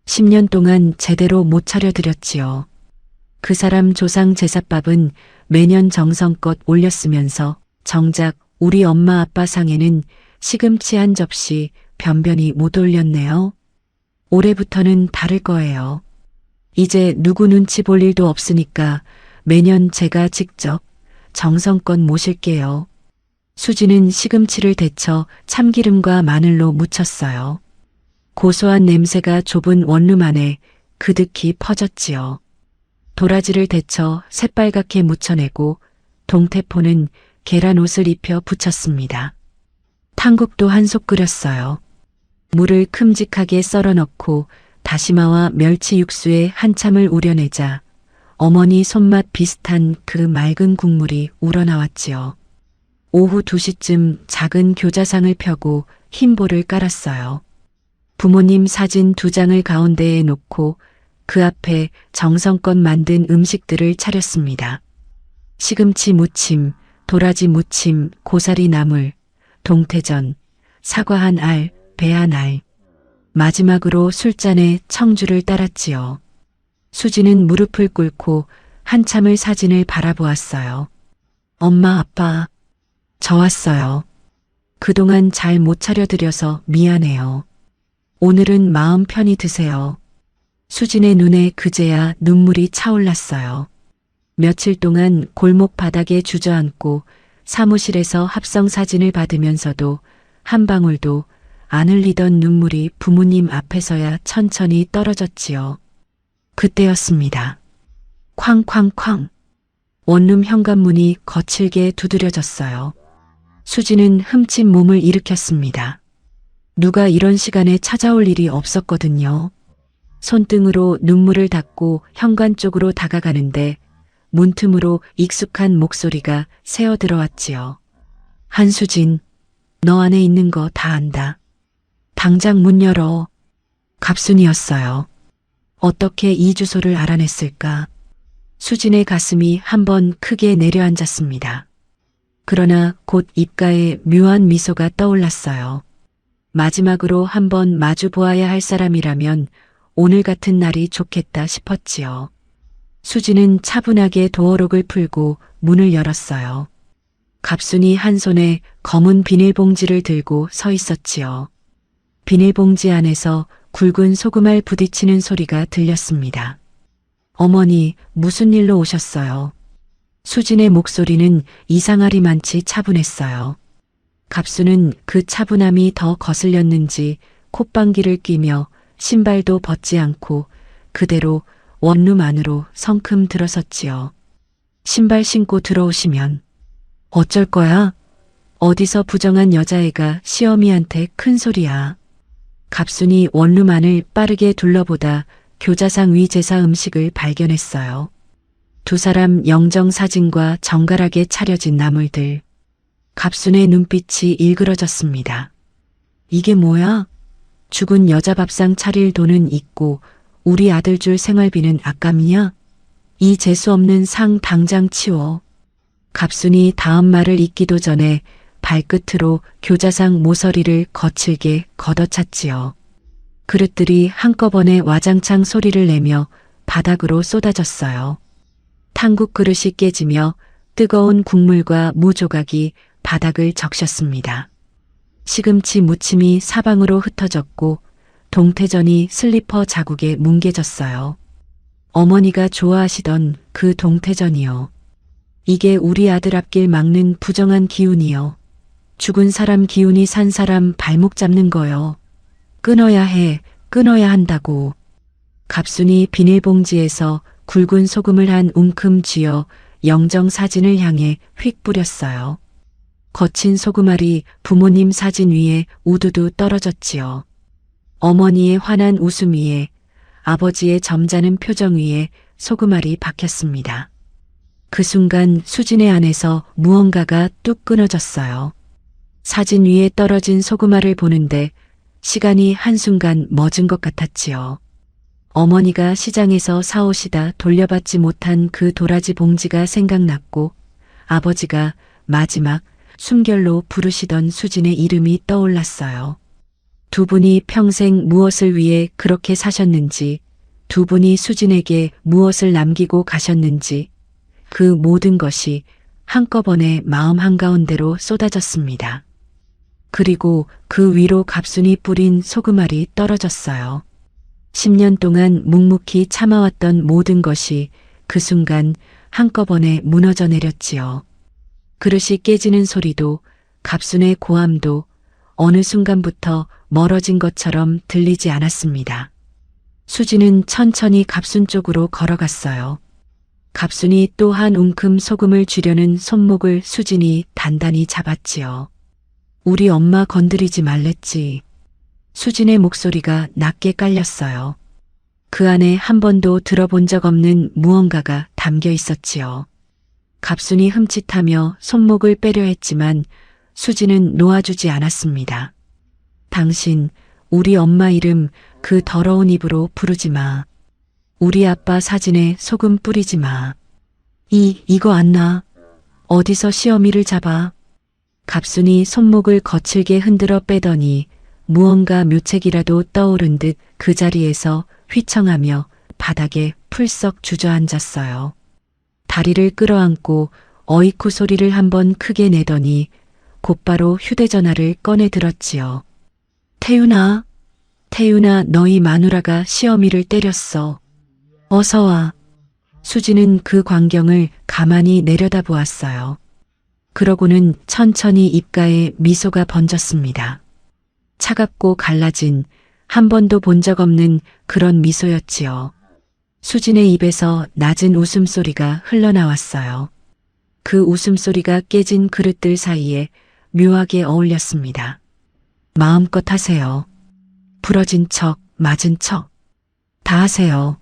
10년 동안 제대로 못 차려드렸지요. 그 사람 조상 제사밥은 매년 정성껏 올렸으면서 정작 우리 엄마 아빠 상에는 시금치 한 접시 변변히 못 올렸네요. 올해부터는 다를 거예요. 이제 누구 눈치 볼 일도 없으니까 매년 제가 직접 정성껏 모실게요. 수지는 시금치를 데쳐 참기름과 마늘로 무쳤어요. 고소한 냄새가 좁은 원룸 안에 그득히 퍼졌지요. 도라지를 데쳐 새빨갛게 무쳐내고 동태포는 계란 옷을 입혀 부쳤습니다. 탕국도 한솥 끓였어요. 물을 큼직하게 썰어 넣고 다시마와 멸치 육수에 한참을 우려내자 어머니 손맛 비슷한 그 맑은 국물이 우러나왔지요. 오후 2시쯤 작은 교자상을 펴고 흰볼을 깔았어요. 부모님 사진 2장을 가운데에 놓고 그 앞에 정성껏 만든 음식들을 차렸습니다. 시금치 무침, 도라지 무침, 고사리 나물, 동태전, 사과 한 알, 배 한 알. 마지막으로 술잔에 청주를 따랐지요. 수지는 무릎을 꿇고 한참을 사진을 바라보았어요. 엄마, 아빠, 저 왔어요. 그동안 잘 못 차려드려서 미안해요. 오늘은 마음 편히 드세요. 수진의 눈에 그제야 눈물이 차올랐어요. 며칠 동안 골목 바닥에 주저앉고 사무실에서 합성 사진을 받으면서도 한 방울도 안 흘리던 눈물이 부모님 앞에서야 천천히 떨어졌지요. 그때였습니다. 쾅쾅쾅. 원룸 현관문이 거칠게 두드려졌어요. 수지는 흠칫 몸을 일으켰습니다. 누가 이런 시간에 찾아올 일이 없었거든요. 손등으로 눈물을 닦고 현관 쪽으로 다가가는데 문틈으로 익숙한 목소리가 새어 들어왔지요. 한수진, 너 안에 있는 거 다 안다. 당장 문 열어. 갑순이었어요. 어떻게 이 주소를 알아냈을까? 수진의 가슴이 한번 크게 내려앉았습니다. 그러나 곧 입가에 묘한 미소가 떠올랐어요. 마지막으로 한번 마주 보아야 할 사람이라면 오늘 같은 날이 좋겠다 싶었지요. 수지는 차분하게 도어록을 풀고 문을 열었어요. 갑순이 한 손에 검은 비닐봉지를 들고 서 있었지요. 비닐봉지 안에서 굵은 소금알 부딪히는 소리가 들렸습니다. 어머니, 무슨 일로 오셨어요? 수진의 목소리는 이상하리만치 차분했어요. 갑수는 그 차분함이 더 거슬렸는지 콧방귀를 뀌며 신발도 벗지 않고 그대로 원룸 안으로 성큼 들어섰지요. 신발 신고 들어오시면 어쩔 거야? 어디서 부정한 여자애가 시어미한테 큰 소리야. 갑순이 원룸 안을 빠르게 둘러보다 교자상 위 제사 음식을 발견했어요. 두 사람 영정 사진과 정갈하게 차려진 나물들. 갑순의 눈빛이 일그러졌습니다. 이게 뭐야? 죽은 여자 밥상 차릴 돈은 있고 우리 아들 줄 생활비는 아깝냐? 이 재수 없는 상 당장 치워. 갑순이 다음 말을 잇기도 전에 발끝으로 교자상 모서리를 거칠게 걷어찼지요. 그릇들이 한꺼번에 와장창 소리를 내며 바닥으로 쏟아졌어요. 탕국 그릇이 깨지며 뜨거운 국물과 무 조각이 바닥을 적셨습니다. 시금치 무침이 사방으로 흩어졌고 동태전이 슬리퍼 자국에 뭉개졌어요. 어머니가 좋아하시던 그 동태전이요. 이게 우리 아들 앞길 막는 부정한 기운이요. 죽은 사람 기운이 산 사람 발목 잡는 거요. 끊어야 해, 끊어야 한다고. 갑순이 비닐봉지에서 굵은 소금을 한 웅큼 쥐어 영정 사진을 향해 휙 뿌렸어요. 거친 소금알이 부모님 사진 위에 우두두 떨어졌지요. 어머니의 환한 웃음 위에 아버지의 점잖은 표정 위에 소금알이 박혔습니다. 그 순간 수진의 안에서 무언가가 뚝 끊어졌어요. 사진 위에 떨어진 소금알을 보는데 시간이 한순간 멎은 것 같았지요. 어머니가 시장에서 사오시다 돌려받지 못한 그 도라지 봉지가 생각났고 아버지가 마지막 숨결로 부르시던 수진의 이름이 떠올랐어요. 두 분이 평생 무엇을 위해 그렇게 사셨는지, 두 분이 수진에게 무엇을 남기고 가셨는지, 그 모든 것이 한꺼번에 마음 한가운데로 쏟아졌습니다. 그리고 그 위로 갑순이 뿌린 소금알이 떨어졌어요. 10년 동안 묵묵히 참아왔던 모든 것이 그 순간 한꺼번에 무너져 내렸지요. 그릇이 깨지는 소리도 갑순의 고함도 어느 순간부터 멀어진 것처럼 들리지 않았습니다. 수지는 천천히 갑순 쪽으로 걸어갔어요. 갑순이 또 한 웅큼 소금을 쥐려는 손목을 수진이 단단히 잡았지요. 우리 엄마 건드리지 말랬지. 수진의 목소리가 낮게 깔렸어요. 그 안에 한 번도 들어본 적 없는 무언가가 담겨 있었지요. 갑순이 흠칫하며 손목을 빼려 했지만 수진은 놓아주지 않았습니다. 당신, 우리 엄마 이름 그 더러운 입으로 부르지 마. 우리 아빠 사진에 소금 뿌리지 마. 이거 안 나. 어디서 시어미를 잡아. 갑순이 손목을 거칠게 흔들어 빼더니 무언가 묘책이라도 떠오른 듯 그 자리에서 휘청하며 바닥에 풀썩 주저앉았어요. 다리를 끌어안고 어이쿠 소리를 한번 크게 내더니 곧바로 휴대전화를 꺼내 들었지요. 태윤아, 태윤아, 너희 마누라가 시어미를 때렸어. 어서 와. 수지는 그 광경을 가만히 내려다보았어요. 그러고는 천천히 입가에 미소가 번졌습니다. 차갑고 갈라진 한 번도 본 적 없는 그런 미소였지요. 수진의 입에서 낮은 웃음소리가 흘러나왔어요. 그 웃음소리가 깨진 그릇들 사이에 묘하게 어울렸습니다. 마음껏 하세요. 부러진 척, 맞은 척. 다 하세요.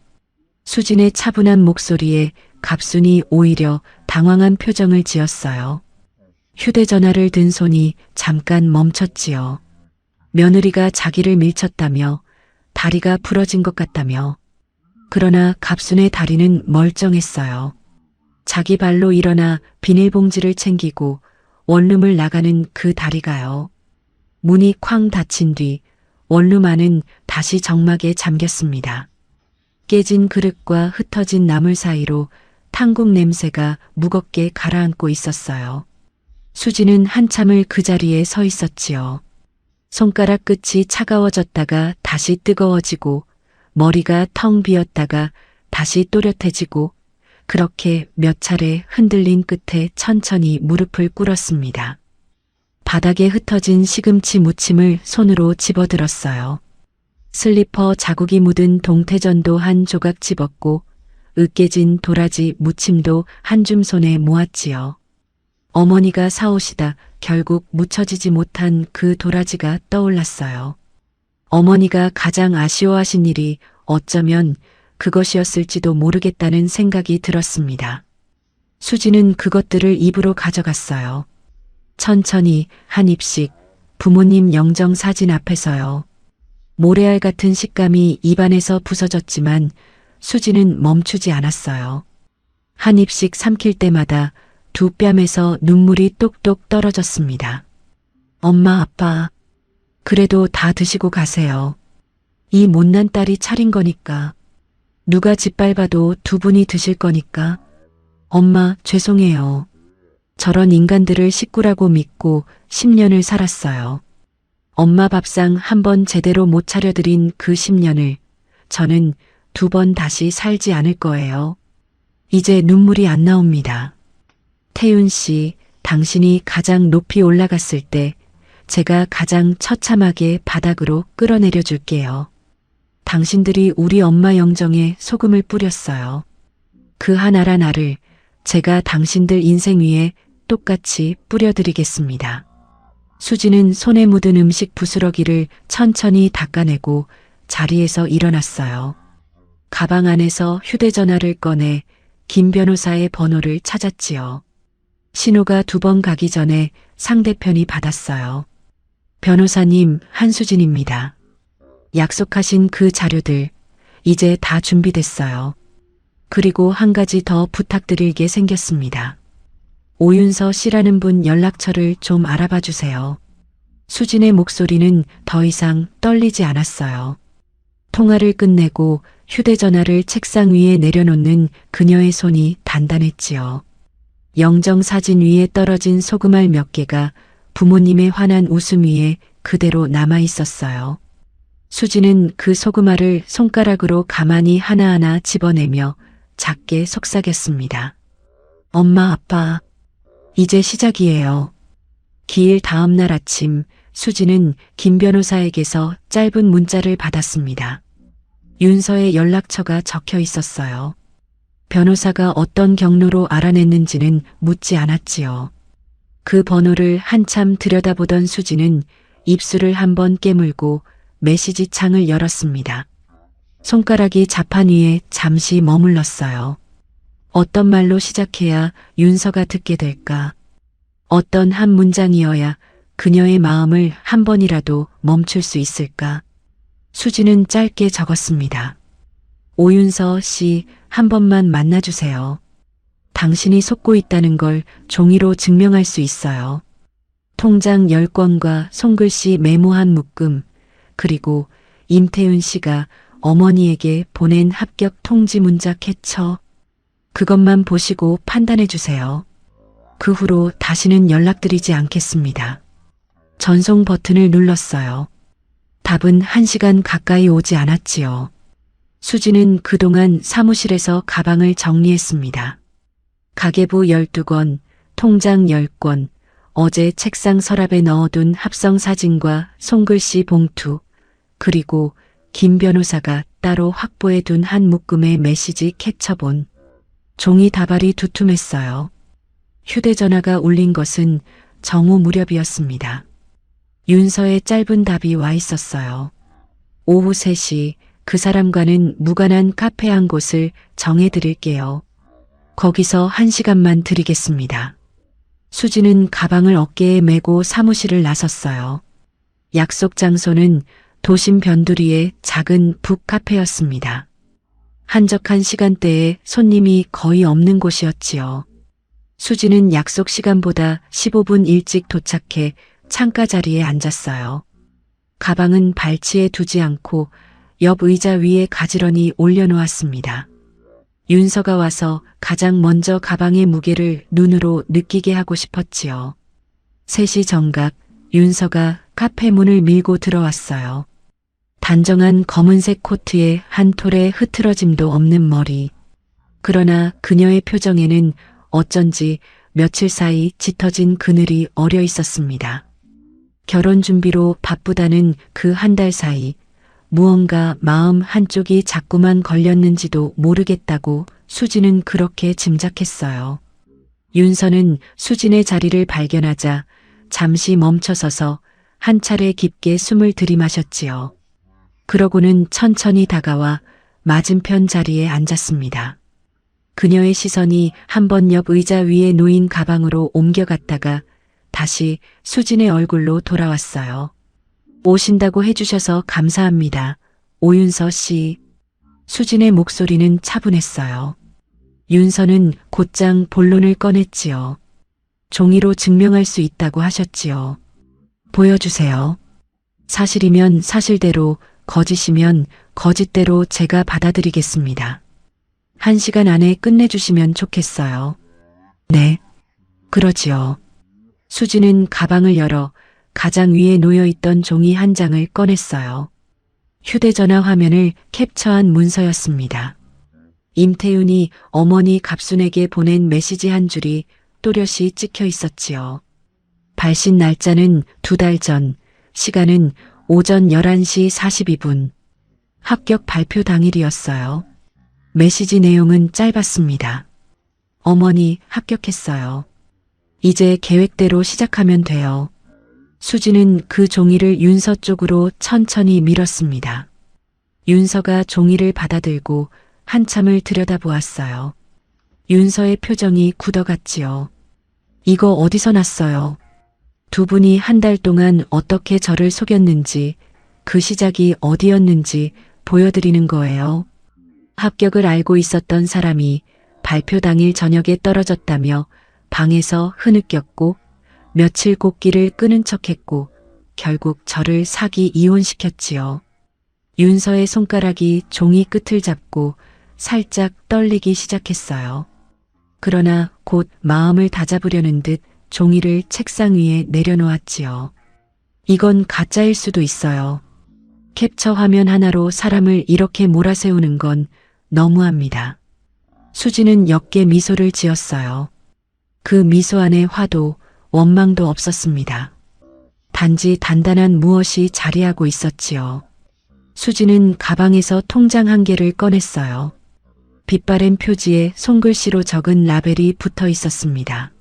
수진의 차분한 목소리에 갑순이 오히려 당황한 표정을 지었어요. 휴대전화를 든 손이 잠깐 멈췄지요. 며느리가 자기를 밀쳤다며 다리가 부러진 것 같다며. 그러나 갑순의 다리는 멀쩡했어요. 자기 발로 일어나 비닐봉지를 챙기고 원룸을 나가는 그 다리가요. 문이 쾅 닫힌 뒤 원룸 안은 다시 적막에 잠겼습니다. 깨진 그릇과 흩어진 나물 사이로 탕국 냄새가 무겁게 가라앉고 있었어요. 수지는 한참을 그 자리에 서 있었지요. 손가락 끝이 차가워졌다가 다시 뜨거워지고 머리가 텅 비었다가 다시 또렷해지고 그렇게 몇 차례 흔들린 끝에 천천히 무릎을 꿇었습니다. 바닥에 흩어진 시금치 무침을 손으로 집어들었어요. 슬리퍼 자국이 묻은 동태전도 한 조각 집었고 으깨진 도라지 무침도 한 줌 손에 모았지요. 어머니가 사오시다 결국 묻혀지지 못한 그 도라지가 떠올랐어요. 어머니가 가장 아쉬워하신 일이 어쩌면 그것이었을지도 모르겠다는 생각이 들었습니다. 수지는 그것들을 입으로 가져갔어요. 천천히 한 입씩 부모님 영정 사진 앞에서요. 모래알 같은 식감이 입안에서 부서졌지만 수지는 멈추지 않았어요. 한 입씩 삼킬 때마다 두 뺨에서 눈물이 똑똑 떨어졌습니다. 엄마, 아빠, 그래도 다 드시고 가세요. 이 못난 딸이 차린 거니까. 누가 짓밟아도 두 분이 드실 거니까. 엄마, 죄송해요. 저런 인간들을 식구라고 믿고 10년을 살았어요. 엄마 밥상 한 번 제대로 못 차려드린 그 10년을 저는 2번 다시 살지 않을 거예요. 이제 눈물이 안 나옵니다. 태윤 씨, 당신이 가장 높이 올라갔을 때 제가 가장 처참하게 바닥으로 끌어내려 줄게요. 당신들이 우리 엄마 영정에 소금을 뿌렸어요. 그 하나란 알을 제가 당신들 인생 위에 똑같이 뿌려드리겠습니다. 수지는 손에 묻은 음식 부스러기를 천천히 닦아내고 자리에서 일어났어요. 가방 안에서 휴대전화를 꺼내 김 변호사의 번호를 찾았지요. 신호가 2번 가기 전에 상대편이 받았어요. 변호사님, 한수진입니다. 약속하신 그 자료들 이제 다 준비됐어요. 그리고 한 가지 더 부탁드릴 게 생겼습니다. 오윤서 씨라는 분 연락처를 좀 알아봐 주세요. 수진의 목소리는 더 이상 떨리지 않았어요. 통화를 끝내고 휴대전화를 책상 위에 내려놓는 그녀의 손이 단단했지요. 영정 사진 위에 떨어진 소금알 몇 개가 부모님의 환한 웃음 위에 그대로 남아 있었어요. 수지는 그 소금알을 손가락으로 가만히 하나하나 집어내며 작게 속삭였습니다. 엄마, 아빠, 이제 시작이에요. 기일 다음 날 아침 수지는 김 변호사에게서 짧은 문자를 받았습니다. 윤서의 연락처가 적혀 있었어요. 변호사가 어떤 경로로 알아냈는지는 묻지 않았지요. 그 번호를 한참 들여다보던 수지는 입술을 한번 깨물고 메시지 창을 열었습니다. 손가락이 자판 위에 잠시 머물렀어요. 어떤 말로 시작해야 윤서가 듣게 될까? 어떤 한 문장이어야 그녀의 마음을 한 번이라도 멈출 수 있을까? 수지는 짧게 적었습니다. 오윤서 씨, 한 번만 만나주세요. 당신이 속고 있다는 걸 종이로 증명할 수 있어요. 통장 10건과 손글씨 메모한 묶음, 그리고 임태윤 씨가 어머니에게 보낸 합격 통지 문자 캡처. 그것만 보시고 판단해 주세요. 그 후로 다시는 연락드리지 않겠습니다. 전송 버튼을 눌렀어요. 답은 1시간 가까이 오지 않았지요. 수지는 그동안 사무실에서 가방을 정리했습니다. 가계부 12권, 통장 10권, 어제 책상 서랍에 넣어둔 합성 사진과 손글씨 봉투, 그리고 김 변호사가 따로 확보해둔 한 묶음의 메시지 캡처본. 종이 다발이 두툼했어요. 휴대전화가 울린 것은 정오 무렵이었습니다. 윤서의 짧은 답이 와 있었어요. 오후 3시 그 사람과는 무관한 카페 한 곳을 정해드릴게요. 거기서 1시간만 드리겠습니다. 수지는 가방을 어깨에 메고 사무실을 나섰어요. 약속 장소는 도심 변두리의 작은 북카페였습니다. 한적한 시간대에 손님이 거의 없는 곳이었지요. 수지는 약속 시간보다 15분 일찍 도착해 창가 자리에 앉았어요. 가방은 발치에 두지 않고 옆 의자 위에 가지런히 올려놓았습니다. 윤서가 와서 가장 먼저 가방의 무게를 눈으로 느끼게 하고 싶었지요. 3시 정각 윤서가 카페 문을 밀고 들어왔어요. 단정한 검은색 코트에 한 톨의 흐트러짐도 없는 머리. 그러나 그녀의 표정에는 어쩐지 며칠 사이 짙어진 그늘이 어려 있었습니다. 결혼 준비로 바쁘다는 그 한 달 사이 무언가 마음 한쪽이 자꾸만 걸렸는지도 모르겠다고 수진은 그렇게 짐작했어요. 윤서는 수진의 자리를 발견하자 잠시 멈춰서서 한 차례 깊게 숨을 들이마셨지요. 그러고는 천천히 다가와 맞은편 자리에 앉았습니다. 그녀의 시선이 한 번 옆 의자 위에 놓인 가방으로 옮겨갔다가 다시 수진의 얼굴로 돌아왔어요. 오신다고 해주셔서 감사합니다. 오윤서 씨. 수진의 목소리는 차분했어요. 윤서는 곧장 본론을 꺼냈지요. 종이로 증명할 수 있다고 하셨지요. 보여주세요. 사실이면 사실대로, 거짓이면 거짓대로 제가 받아들이겠습니다. 1시간 안에 끝내주시면 좋겠어요. 네. 그러지요. 수지는 가방을 열어 가장 위에 놓여있던 종이 한 장을 꺼냈어요. 휴대전화 화면을 캡처한 문서였습니다. 임태윤이 어머니 갑순에게 보낸 메시지 한 줄이 또렷이 찍혀 있었지요. 발신 날짜는 2달 전, 시간은 오전 11시 42분. 합격 발표 당일이었어요. 메시지 내용은 짧았습니다. 어머니 합격했어요. 이제 계획대로 시작하면 돼요. 수지는 그 종이를 윤서 쪽으로 천천히 밀었습니다. 윤서가 종이를 받아들고 한참을 들여다보았어요. 윤서의 표정이 굳어갔지요. 이거 어디서 났어요? 두 분이 한 달 동안 어떻게 저를 속였는지, 그 시작이 어디였는지 보여드리는 거예요. 합격을 알고 있었던 사람이 발표 당일 저녁에 떨어졌다며 방에서 흐느꼈고 며칠 곡기를 끄는 척했고 결국 저를 사기 이혼시켰지요. 윤서의 손가락이 종이 끝을 잡고 살짝 떨리기 시작했어요. 그러나 곧 마음을 다잡으려는 듯 종이를 책상 위에 내려놓았지요. 이건 가짜일 수도 있어요. 캡처 화면 하나로 사람을 이렇게 몰아세우는 건 너무합니다. 수지는 역게 미소를 지었어요. 그 미소 안에 화도 원망도 없었습니다. 단지 단단한 무엇이 자리하고 있었지요. 수지는 가방에서 통장 한 개를 꺼냈어요. 빛바랜 표지에 손글씨로 적은 라벨이 붙어 있었습니다.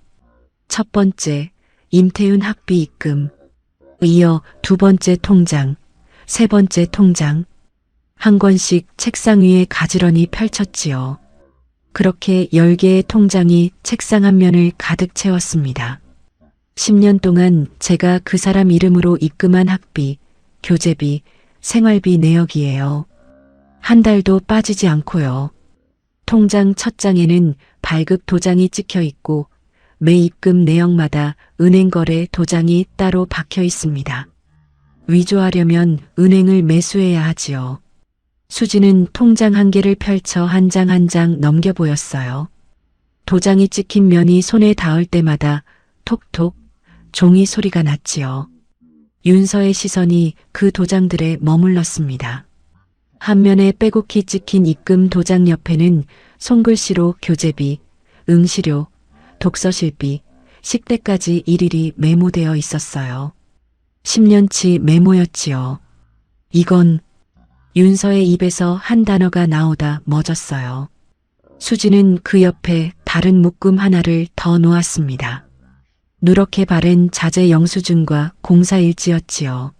첫 번째, 임태윤 학비 입금. 이어 두 번째 통장, 세 번째 통장. 한 권씩 책상 위에 가지런히 펼쳤지요. 그렇게 10개의 통장이 책상 한 면을 가득 채웠습니다. 10년 동안 제가 그 사람 이름으로 입금한 학비, 교재비, 생활비 내역이에요. 한 달도 빠지지 않고요. 통장 첫 장에는 발급 도장이 찍혀 있고 매 입금 내역마다 은행 거래 도장이 따로 박혀 있습니다. 위조하려면 은행을 매수해야 하지요. 수지는 통장 한 개를 펼쳐 한 장 한 장 넘겨 보였어요. 도장이 찍힌 면이 손에 닿을 때마다 톡톡 종이 소리가 났지요. 윤서의 시선이 그 도장들에 머물렀습니다. 한 면에 빼곡히 찍힌 입금 도장 옆에는 손글씨로 교재비, 응시료, 독서실비, 식대까지 일일이 메모되어 있었어요. 10년치 메모였지요. 이건 윤서의 입에서 한 단어가 나오다 멎었어요. 수지는 그 옆에 다른 묶음 하나를 더 놓았습니다. 누렇게 바랜 자재 영수증과 공사일지였지요.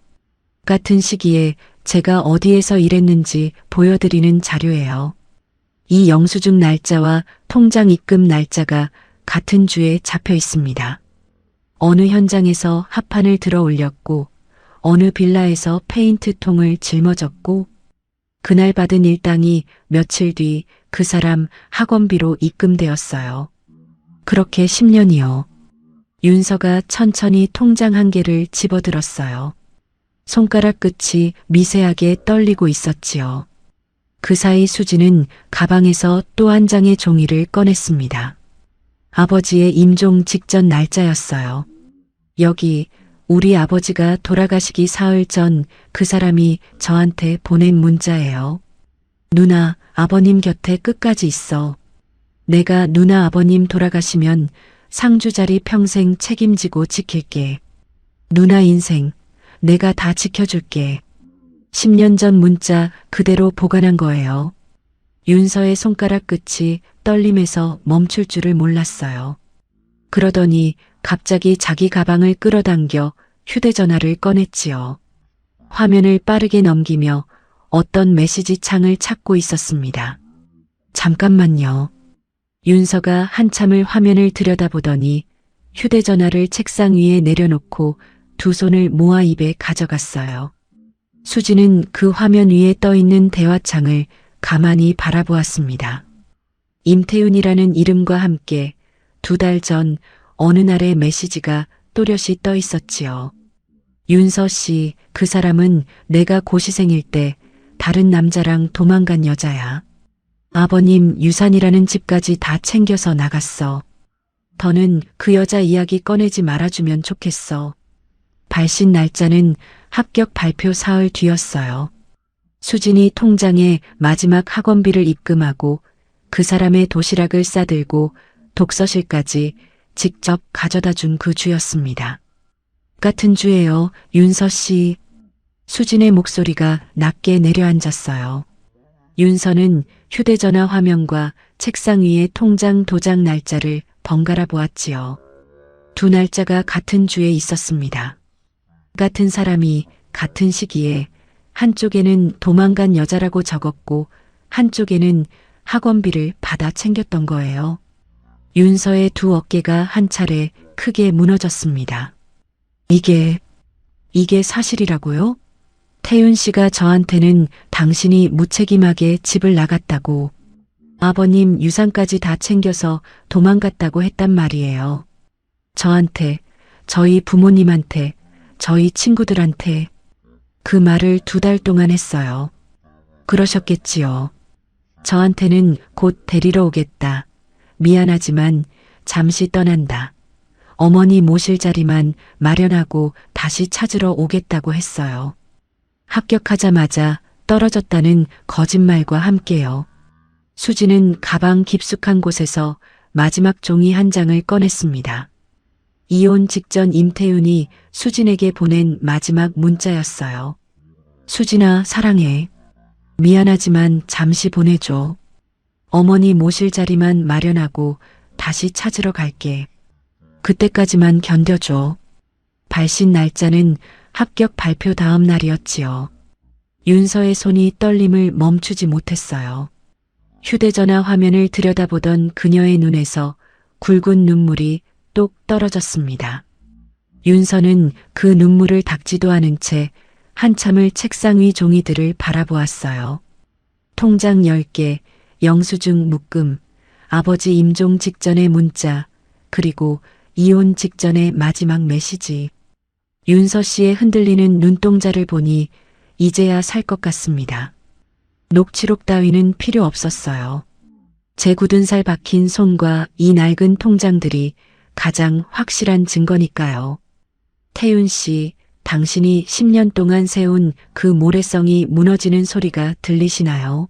같은 시기에 제가 어디에서 일했는지 보여드리는 자료예요. 이 영수증 날짜와 통장 입금 날짜가 같은 주에 잡혀 있습니다. 어느 현장에서 합판을 들어 올렸고 어느 빌라에서 페인트통을 짊어졌고 그날 받은 일당이 며칠 뒤 그 사람 학원비로 입금되었어요. 그렇게 10년이요. 윤서가 천천히 통장 한 개를 집어들었어요. 손가락 끝이 미세하게 떨리고 있었지요. 그 사이 수지는 가방에서 또 한 장의 종이를 꺼냈습니다. 아버지의 임종 직전 날짜였어요. 여기 우리 아버지가 돌아가시기 사흘 전 그 사람이 저한테 보낸 문자예요. 누나, 아버님 곁에 끝까지 있어. 내가 누나 아버님 돌아가시면 상주 자리 평생 책임지고 지킬게. 누나 인생 내가 다 지켜줄게. 10년 전 문자 그대로 보관한 거예요. 윤서의 손가락 끝이 떨림에서 멈출 줄을 몰랐어요. 그러더니 갑자기 자기 가방을 끌어당겨 휴대전화를 꺼냈지요. 화면을 빠르게 넘기며 어떤 메시지 창을 찾고 있었습니다. 잠깐만요. 윤서가 한참을 화면을 들여다보더니 휴대전화를 책상 위에 내려놓고 두 손을 모아 입에 가져갔어요. 수지는 그 화면 위에 떠 있는 대화창을 가만히 바라보았습니다. 임태윤이라는 이름과 함께 2달 전 어느 날의 메시지가 또렷이 떠 있었지요. 윤서 씨, 그 사람은 내가 고시생일 때 다른 남자랑 도망간 여자야. 아버님 유산이라는 집까지 다 챙겨서 나갔어. 더는 그 여자 이야기 꺼내지 말아주면 좋겠어. 발신 날짜는 합격 발표 사흘 뒤였어요. 수진이 통장에 마지막 학원비를 입금하고 그 사람의 도시락을 싸들고 독서실까지 직접 가져다 준 그 주였습니다. 같은 주예요, 윤서 씨. 수진의 목소리가 낮게 내려앉았어요. 윤서는 휴대전화 화면과 책상 위의 통장 도장 날짜를 번갈아 보았지요. 두 날짜가 같은 주에 있었습니다. 같은 사람이 같은 시기에 한쪽에는 도망간 여자라고 적었고 한쪽에는 학원비를 받아 챙겼던 거예요. 윤서의 두 어깨가 한 차례 크게 무너졌습니다. 이게 사실이라고요? 태윤 씨가 저한테는 당신이 무책임하게 집을 나갔다고, 아버님 유산까지 다 챙겨서 도망갔다고 했단 말이에요. 저한테, 저희 부모님한테, 저희 친구들한테 그 말을 2달 동안 했어요. 그러셨겠지요. 저한테는 곧 데리러 오겠다. 미안하지만 잠시 떠난다. 어머니 모실 자리만 마련하고 다시 찾으러 오겠다고 했어요. 합격하자마자 떨어졌다는 거짓말과 함께요. 수지는 가방 깊숙한 곳에서 마지막 종이 한 장을 꺼냈습니다. 이혼 직전 임태윤이 수진에게 보낸 마지막 문자였어요. 수진아, 사랑해. 미안하지만 잠시 보내줘. 어머니 모실 자리만 마련하고 다시 찾으러 갈게. 그때까지만 견뎌줘. 발신 날짜는 합격 발표 다음 날이었지요. 윤서의 손이 떨림을 멈추지 못했어요. 휴대전화 화면을 들여다보던 그녀의 눈에서 굵은 눈물이 똑 떨어졌습니다. 윤서는 그 눈물을 닦지도 않은 채 한참을 책상 위 종이들을 바라보았어요. 통장 10개, 영수증 묶음, 아버지 임종 직전의 문자, 그리고 이혼 직전의 마지막 메시지. 윤서 씨의 흔들리는 눈동자를 보니 이제야 살 것 같습니다. 녹취록 따위는 필요 없었어요. 제 굳은 살 박힌 손과 이 낡은 통장들이 가장 확실한 증거니까요. 태윤 씨, 당신이 10년 동안 세운 그 모래성이 무너지는 소리가 들리시나요?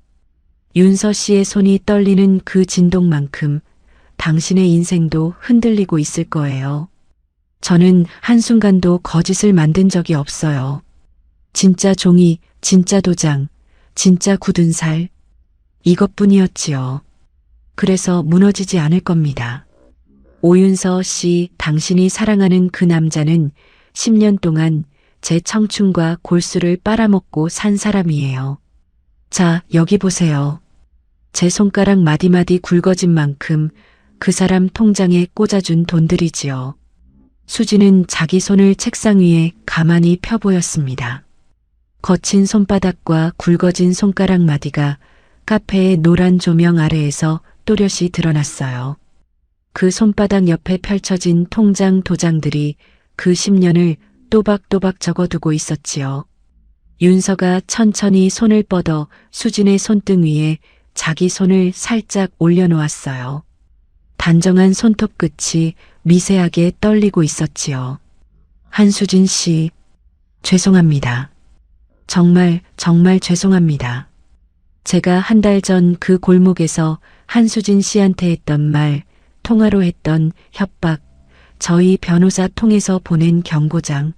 윤서 씨의 손이 떨리는 그 진동만큼 당신의 인생도 흔들리고 있을 거예요. 저는 한순간도 거짓을 만든 적이 없어요. 진짜 종이, 진짜 도장, 진짜 굳은 살. 이것뿐이었지요. 그래서 무너지지 않을 겁니다. 오윤서 씨, 당신이 사랑하는 그 남자는 10년 동안 제 청춘과 골수를 빨아먹고 산 사람이에요. 자, 여기 보세요. 제 손가락 마디마디 굵어진 만큼 그 사람 통장에 꽂아준 돈들이지요. 수지는 자기 손을 책상 위에 가만히 펴 보였습니다. 거친 손바닥과 굵어진 손가락 마디가 카페의 노란 조명 아래에서 또렷이 드러났어요. 그 손바닥 옆에 펼쳐진 통장 도장들이 그 10년을 또박또박 적어두고 있었지요. 윤서가 천천히 손을 뻗어 수진의 손등 위에 자기 손을 살짝 올려놓았어요. 단정한 손톱 끝이 미세하게 떨리고 있었지요. 한수진 씨, 죄송합니다. 정말 죄송합니다. 제가 한 달 전 그 골목에서 한수진 씨한테 했던 말, 통화로 했던 협박, 저희 변호사 통해서 보낸 경고장,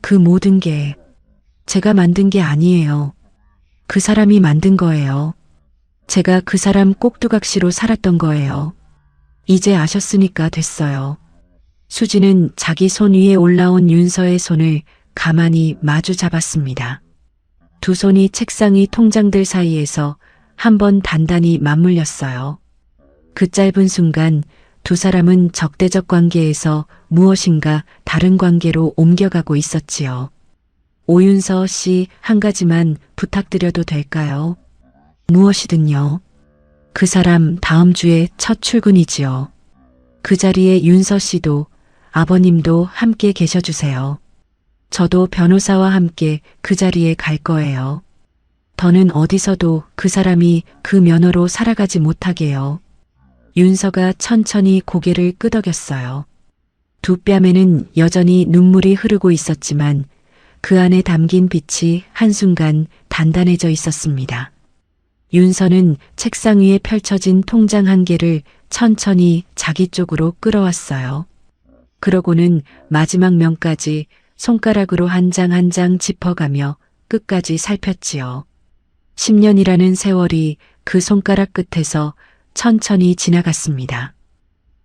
그 모든 게 제가 만든 게 아니에요. 그 사람이 만든 거예요. 제가 그 사람 꼭두각시로 살았던 거예요. 이제 아셨으니까 됐어요. 수지는 자기 손 위에 올라온 윤서의 손을 가만히 마주 잡았습니다. 두 손이 책상 위 통장들 사이에서 한번 단단히 맞물렸어요. 그 짧은 순간 두 사람은 적대적 관계에서 무엇인가 다른 관계로 옮겨가고 있었지요. 오윤서 씨, 한 가지만 부탁드려도 될까요? 무엇이든요. 그 사람 다음 주에 첫 출근이지요. 그 자리에 윤서 씨도 아버님도 함께 계셔주세요. 저도 변호사와 함께 그 자리에 갈 거예요. 더는 어디서도 그 사람이 그 면허로 살아가지 못하게요. 윤서가 천천히 고개를 끄덕였어요. 두 뺨에는 여전히 눈물이 흐르고 있었지만 그 안에 담긴 빛이 한순간 단단해져 있었습니다. 윤서는 책상 위에 펼쳐진 통장 한 개를 천천히 자기 쪽으로 끌어왔어요. 그러고는 마지막 명까지 손가락으로 한 장 한 장 짚어가며 끝까지 살폈지요. 10년이라는 세월이 그 손가락 끝에서 천천히 지나갔습니다.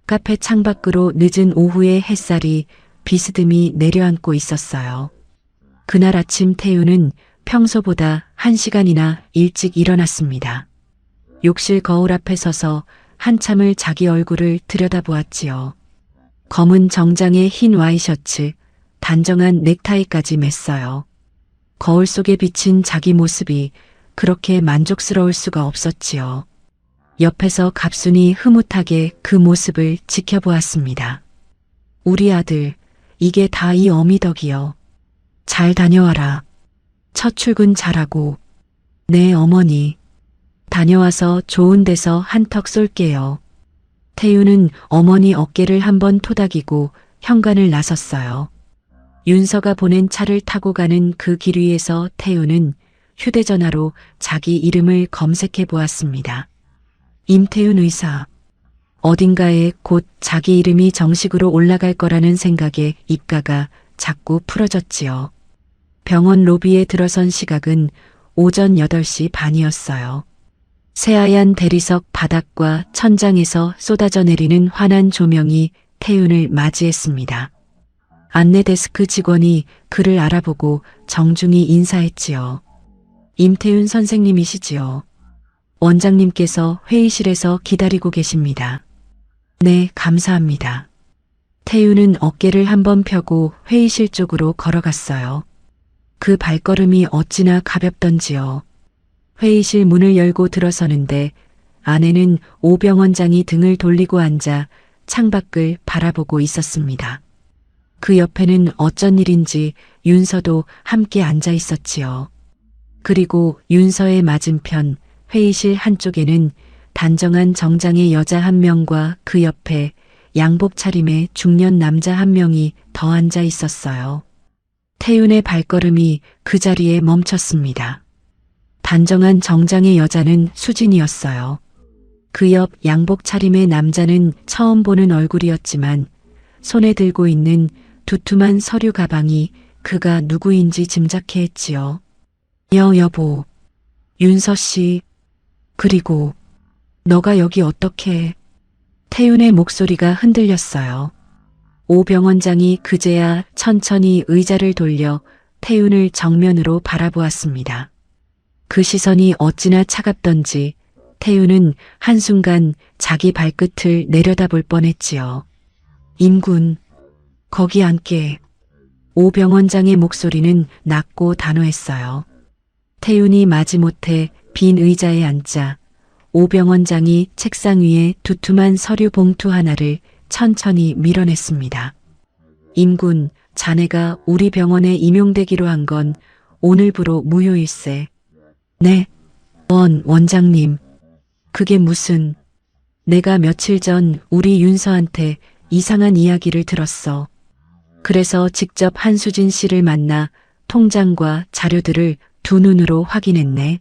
카페 창밖으로 늦은 오후의 햇살이 비스듬히 내려앉고 있었어요. 그날 아침 태우는 평소보다 1시간이나 일찍 일어났습니다. 욕실 거울 앞에 서서 한참을 자기 얼굴을 들여다보았지요. 검은 정장에 흰 와이셔츠, 단정한 넥타이까지 맸어요. 거울 속에 비친 자기 모습이 그렇게 만족스러울 수가 없었지요. 옆에서 갑순이 흐뭇하게 그 모습을 지켜보았습니다. 우리 아들, 이게 다 이 어미 덕이요. 잘 다녀와라. 첫 출근 잘하고. 네, 어머니. 다녀와서 좋은 데서 한턱 쏠게요. 태유는 어머니 어깨를 한번 토닥이고 현관을 나섰어요. 윤서가 보낸 차를 타고 가는 그 길 위에서 태유는 휴대전화로 자기 이름을 검색해 보았습니다. 임태윤 의사. 어딘가에 곧 자기 이름이 정식으로 올라갈 거라는 생각에 입가가 자꾸 풀어졌지요. 병원 로비에 들어선 시각은 오전 8시 반이었어요. 새하얀 대리석 바닥과 천장에서 쏟아져 내리는 환한 조명이 태윤을 맞이했습니다. 안내 데스크 직원이 그를 알아보고 정중히 인사했지요. 임태윤 선생님이시지요. 원장님께서 회의실에서 기다리고 계십니다. 네, 감사합니다. 태윤은 어깨를 한번 펴고 회의실 쪽으로 걸어갔어요. 그 발걸음이 어찌나 가볍던지요. 회의실 문을 열고 들어서는데 안에는 오병 원장이 등을 돌리고 앉아 창밖을 바라보고 있었습니다. 그 옆에는 어쩐 일인지 윤서도 함께 앉아 있었지요. 그리고 윤서의 맞은편 회의실 한쪽에는 단정한 정장의 여자 한 명과 그 옆에 양복 차림의 중년 남자 한 명이 더 앉아 있었어요. 태윤의 발걸음이 그 자리에 멈췄습니다. 단정한 정장의 여자는 수진이었어요. 그 옆 양복 차림의 남자는 처음 보는 얼굴이었지만 손에 들고 있는 두툼한 서류 가방이 그가 누구인지 짐작해 했지요. 여보, 윤서 씨, 그리고 너가 여기 어떻게... 태윤의 목소리가 흔들렸어요. 오병 원장이 그제야 천천히 의자를 돌려 태윤을 정면으로 바라보았습니다. 그 시선이 어찌나 차갑던지 태윤은 한순간 자기 발끝을 내려다볼 뻔했지요. 임군, 거기 앉게. 오병 원장의 목소리는 낮고 단호했어요. 태윤이 마지못해 빈 의자에 앉자 오병 원장이 책상 위에 두툼한 서류 봉투 하나를 천천히 밀어냈습니다. 임군, 자네가 우리 병원에 임용되기로 한 건 오늘부로 무효일세. 네, 원장님. 그게 무슨... 내가 며칠 전 우리 윤서한테 이상한 이야기를 들었어. 그래서 직접 한수진 씨를 만나 통장과 자료들을 두 눈으로 확인했네.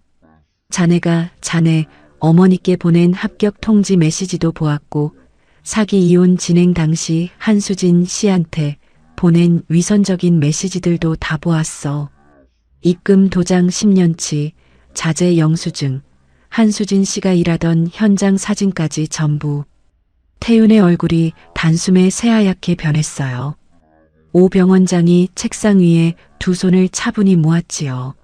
자네가 자네 어머니께 보낸 합격 통지 메시지도 보았고 사기 이혼 진행 당시 한수진 씨한테 보낸 위선적인 메시지들도 다 보았어. 입금 도장 10년치, 자재 영수증, 한수진 씨가 일하던 현장 사진까지 전부. 태윤의 얼굴이 단숨에 새하얗게 변했어요. 오병 원장이 책상 위에 두 손을 차분히 모았지요.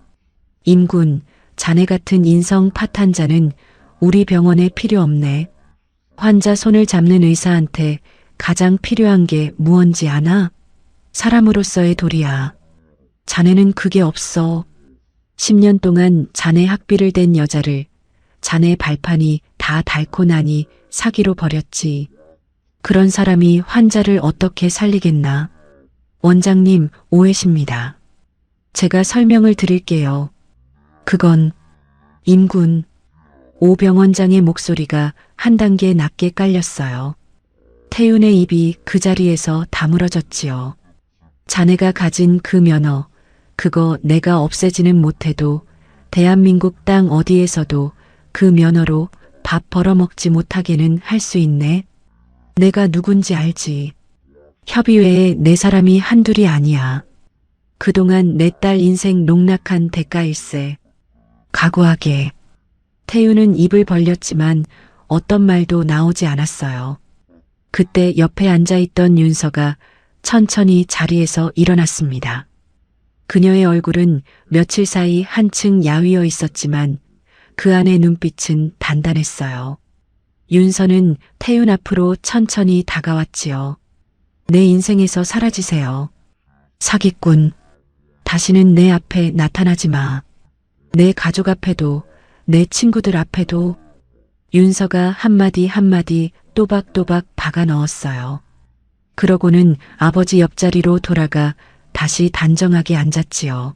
임군, 자네 같은 인성 파탄자는 우리 병원에 필요 없네. 환자 손을 잡는 의사한테 가장 필요한 게 무언지 아나? 사람으로서의 도리야. 자네는 그게 없어. 10년 동안 자네 학비를 댄 여자를 자네 발판이 다 닳고 나니 사기로 버렸지. 그런 사람이 환자를 어떻게 살리겠나? 원장님, 오해십니다. 제가 설명을 드릴게요. 그건 임군. 오 병원장의 목소리가 한 단계 낮게 깔렸어요. 태윤의 입이 그 자리에서 다물어졌지요. 자네가 가진 그 면허, 그거 내가 없애지는 못해도 대한민국 땅 어디에서도 그 면허로 밥 벌어먹지 못하게는 할 수 있네. 내가 누군지 알지. 협의회에 내 사람이 한둘이 아니야. 그동안 내 딸 인생 농락한 대가일세. 각오하게. 태윤은 입을 벌렸지만 어떤 말도 나오지 않았어요. 그때 옆에 앉아있던 윤서가 천천히 자리에서 일어났습니다. 그녀의 얼굴은 며칠 사이 한층 야위어 있었지만 그 안의 눈빛은 단단했어요. 윤서는 태윤 앞으로 천천히 다가왔지요. 내 인생에서 사라지세요. 사기꾼. 다시는 내 앞에 나타나지 마. 내 가족 앞에도, 내 친구들 앞에도. 윤서가 한마디 한마디 또박또박 박아 넣었어요. 그러고는 아버지 옆자리로 돌아가 다시 단정하게 앉았지요.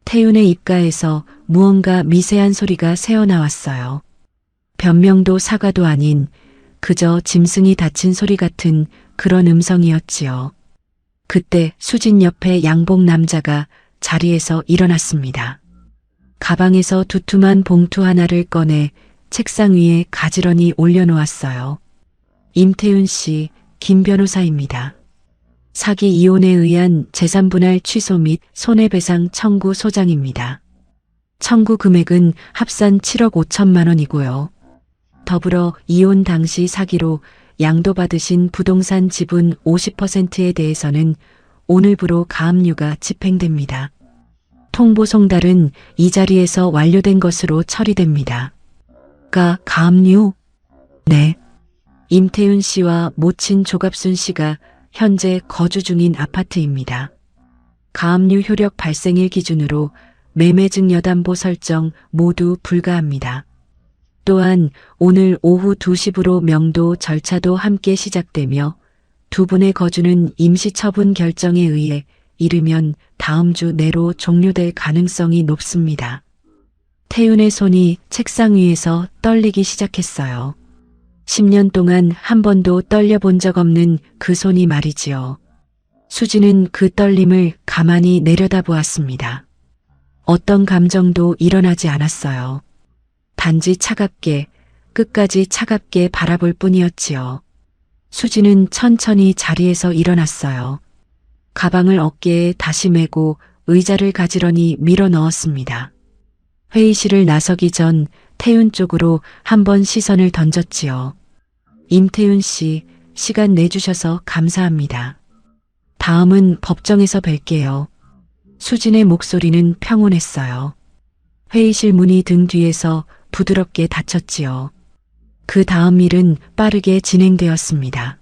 태윤의 입가에서 무언가 미세한 소리가 새어나왔어요. 변명도 사과도 아닌 그저 짐승이 다친 소리 같은 그런 음성이었지요. 그때 수진 옆에 양복 남자가 자리에서 일어났습니다. 가방에서 두툼한 봉투 하나를 꺼내 책상 위에 가지런히 올려놓았어요. 임태윤 씨, 김 변호사입니다. 사기 이혼에 의한 재산분할 취소 및 손해배상 청구 소장입니다. 청구 금액은 합산 7억 5천만 원이고요. 더불어 이혼 당시 사기로 양도받으신 부동산 지분 50%에 대해서는 오늘부로 가압류가 집행됩니다. 통보 송달은 이 자리에서 완료된 것으로 처리됩니다. 가압류? 네. 임태윤 씨와 모친 조갑순 씨가 현재 거주 중인 아파트입니다. 가압류 효력 발생일 기준으로 매매증 여담보 설정 모두 불가합니다. 또한 오늘 오후 2시부로 명도 절차도 함께 시작되며 두 분의 거주는 임시처분 결정에 의해 이르면 다음 주 내로 종료될 가능성이 높습니다. 태윤의 손이 책상 위에서 떨리기 시작했어요. 10년 동안 한 번도 떨려본 적 없는 그 손이 말이지요. 수지는 그 떨림을 가만히 내려다보았습니다. 어떤 감정도 일어나지 않았어요. 단지 차갑게, 끝까지 차갑게 바라볼 뿐이었지요. 수지는 천천히 자리에서 일어났어요. 가방을 어깨에 다시 메고 의자를 가지런히 밀어 넣었습니다. 회의실을 나서기 전 태윤 쪽으로 한번 시선을 던졌지요. 임태윤 씨, 시간 내주셔서 감사합니다. 다음은 법정에서 뵐게요. 수진의 목소리는 평온했어요. 회의실 문이 등 뒤에서 부드럽게 닫혔지요. 그 다음 일은 빠르게 진행되었습니다.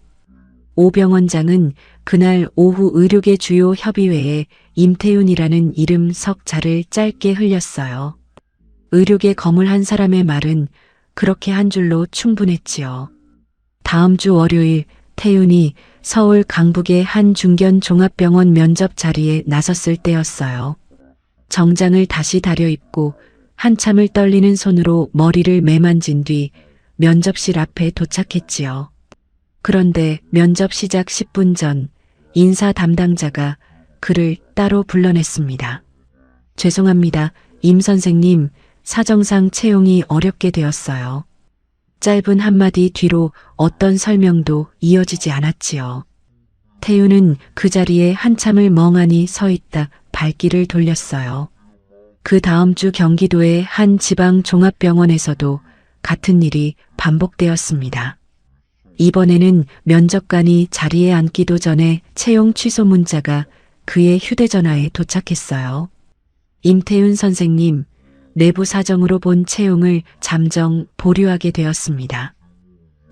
오 병원장은 그날 오후 의료계 주요 협의회에 임태윤이라는 이름 석자를 짧게 흘렸어요. 의료계 거물 한 사람의 말은 그렇게 한 줄로 충분했지요. 다음 주 월요일 태윤이 서울 강북의 한 중견 종합병원 면접 자리에 나섰을 때였어요. 정장을 다시 다려입고 한참을 떨리는 손으로 머리를 매만진 뒤 면접실 앞에 도착했지요. 그런데 면접 시작 10분 전 인사 담당자가 그를 따로 불러냈습니다. 죄송합니다. 임 선생님, 사정상 채용이 어렵게 되었어요. 짧은 한마디 뒤로 어떤 설명도 이어지지 않았지요. 태윤은 그 자리에 한참을 멍하니 서 있다 발길을 돌렸어요. 그 다음 주 경기도의 한 지방 종합병원에서도 같은 일이 반복되었습니다. 이번에는 면접관이 자리에 앉기도 전에 채용 취소 문자가 그의 휴대전화에 도착했어요. 임태윤 선생님, 내부 사정으로 본 채용을 잠정 보류하게 되었습니다.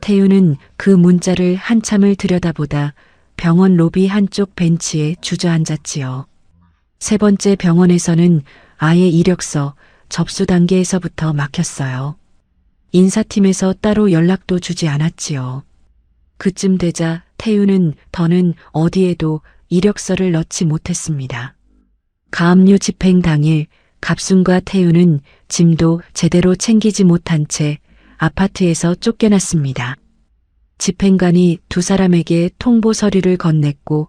태우는 그 문자를 한참을 들여다보다 병원 로비 한쪽 벤치에 주저앉았지요. 세 번째 병원에서는 아예 이력서 접수 단계에서부터 막혔어요. 인사팀에서 따로 연락도 주지 않았지요. 그쯤 되자 태우는 더는 어디에도 이력서를 넣지 못했습니다. 가압류 집행 당일 갑순과 태우는 짐도 제대로 챙기지 못한 채 아파트에서 쫓겨났습니다. 집행관이 두 사람에게 통보 서류를 건넸고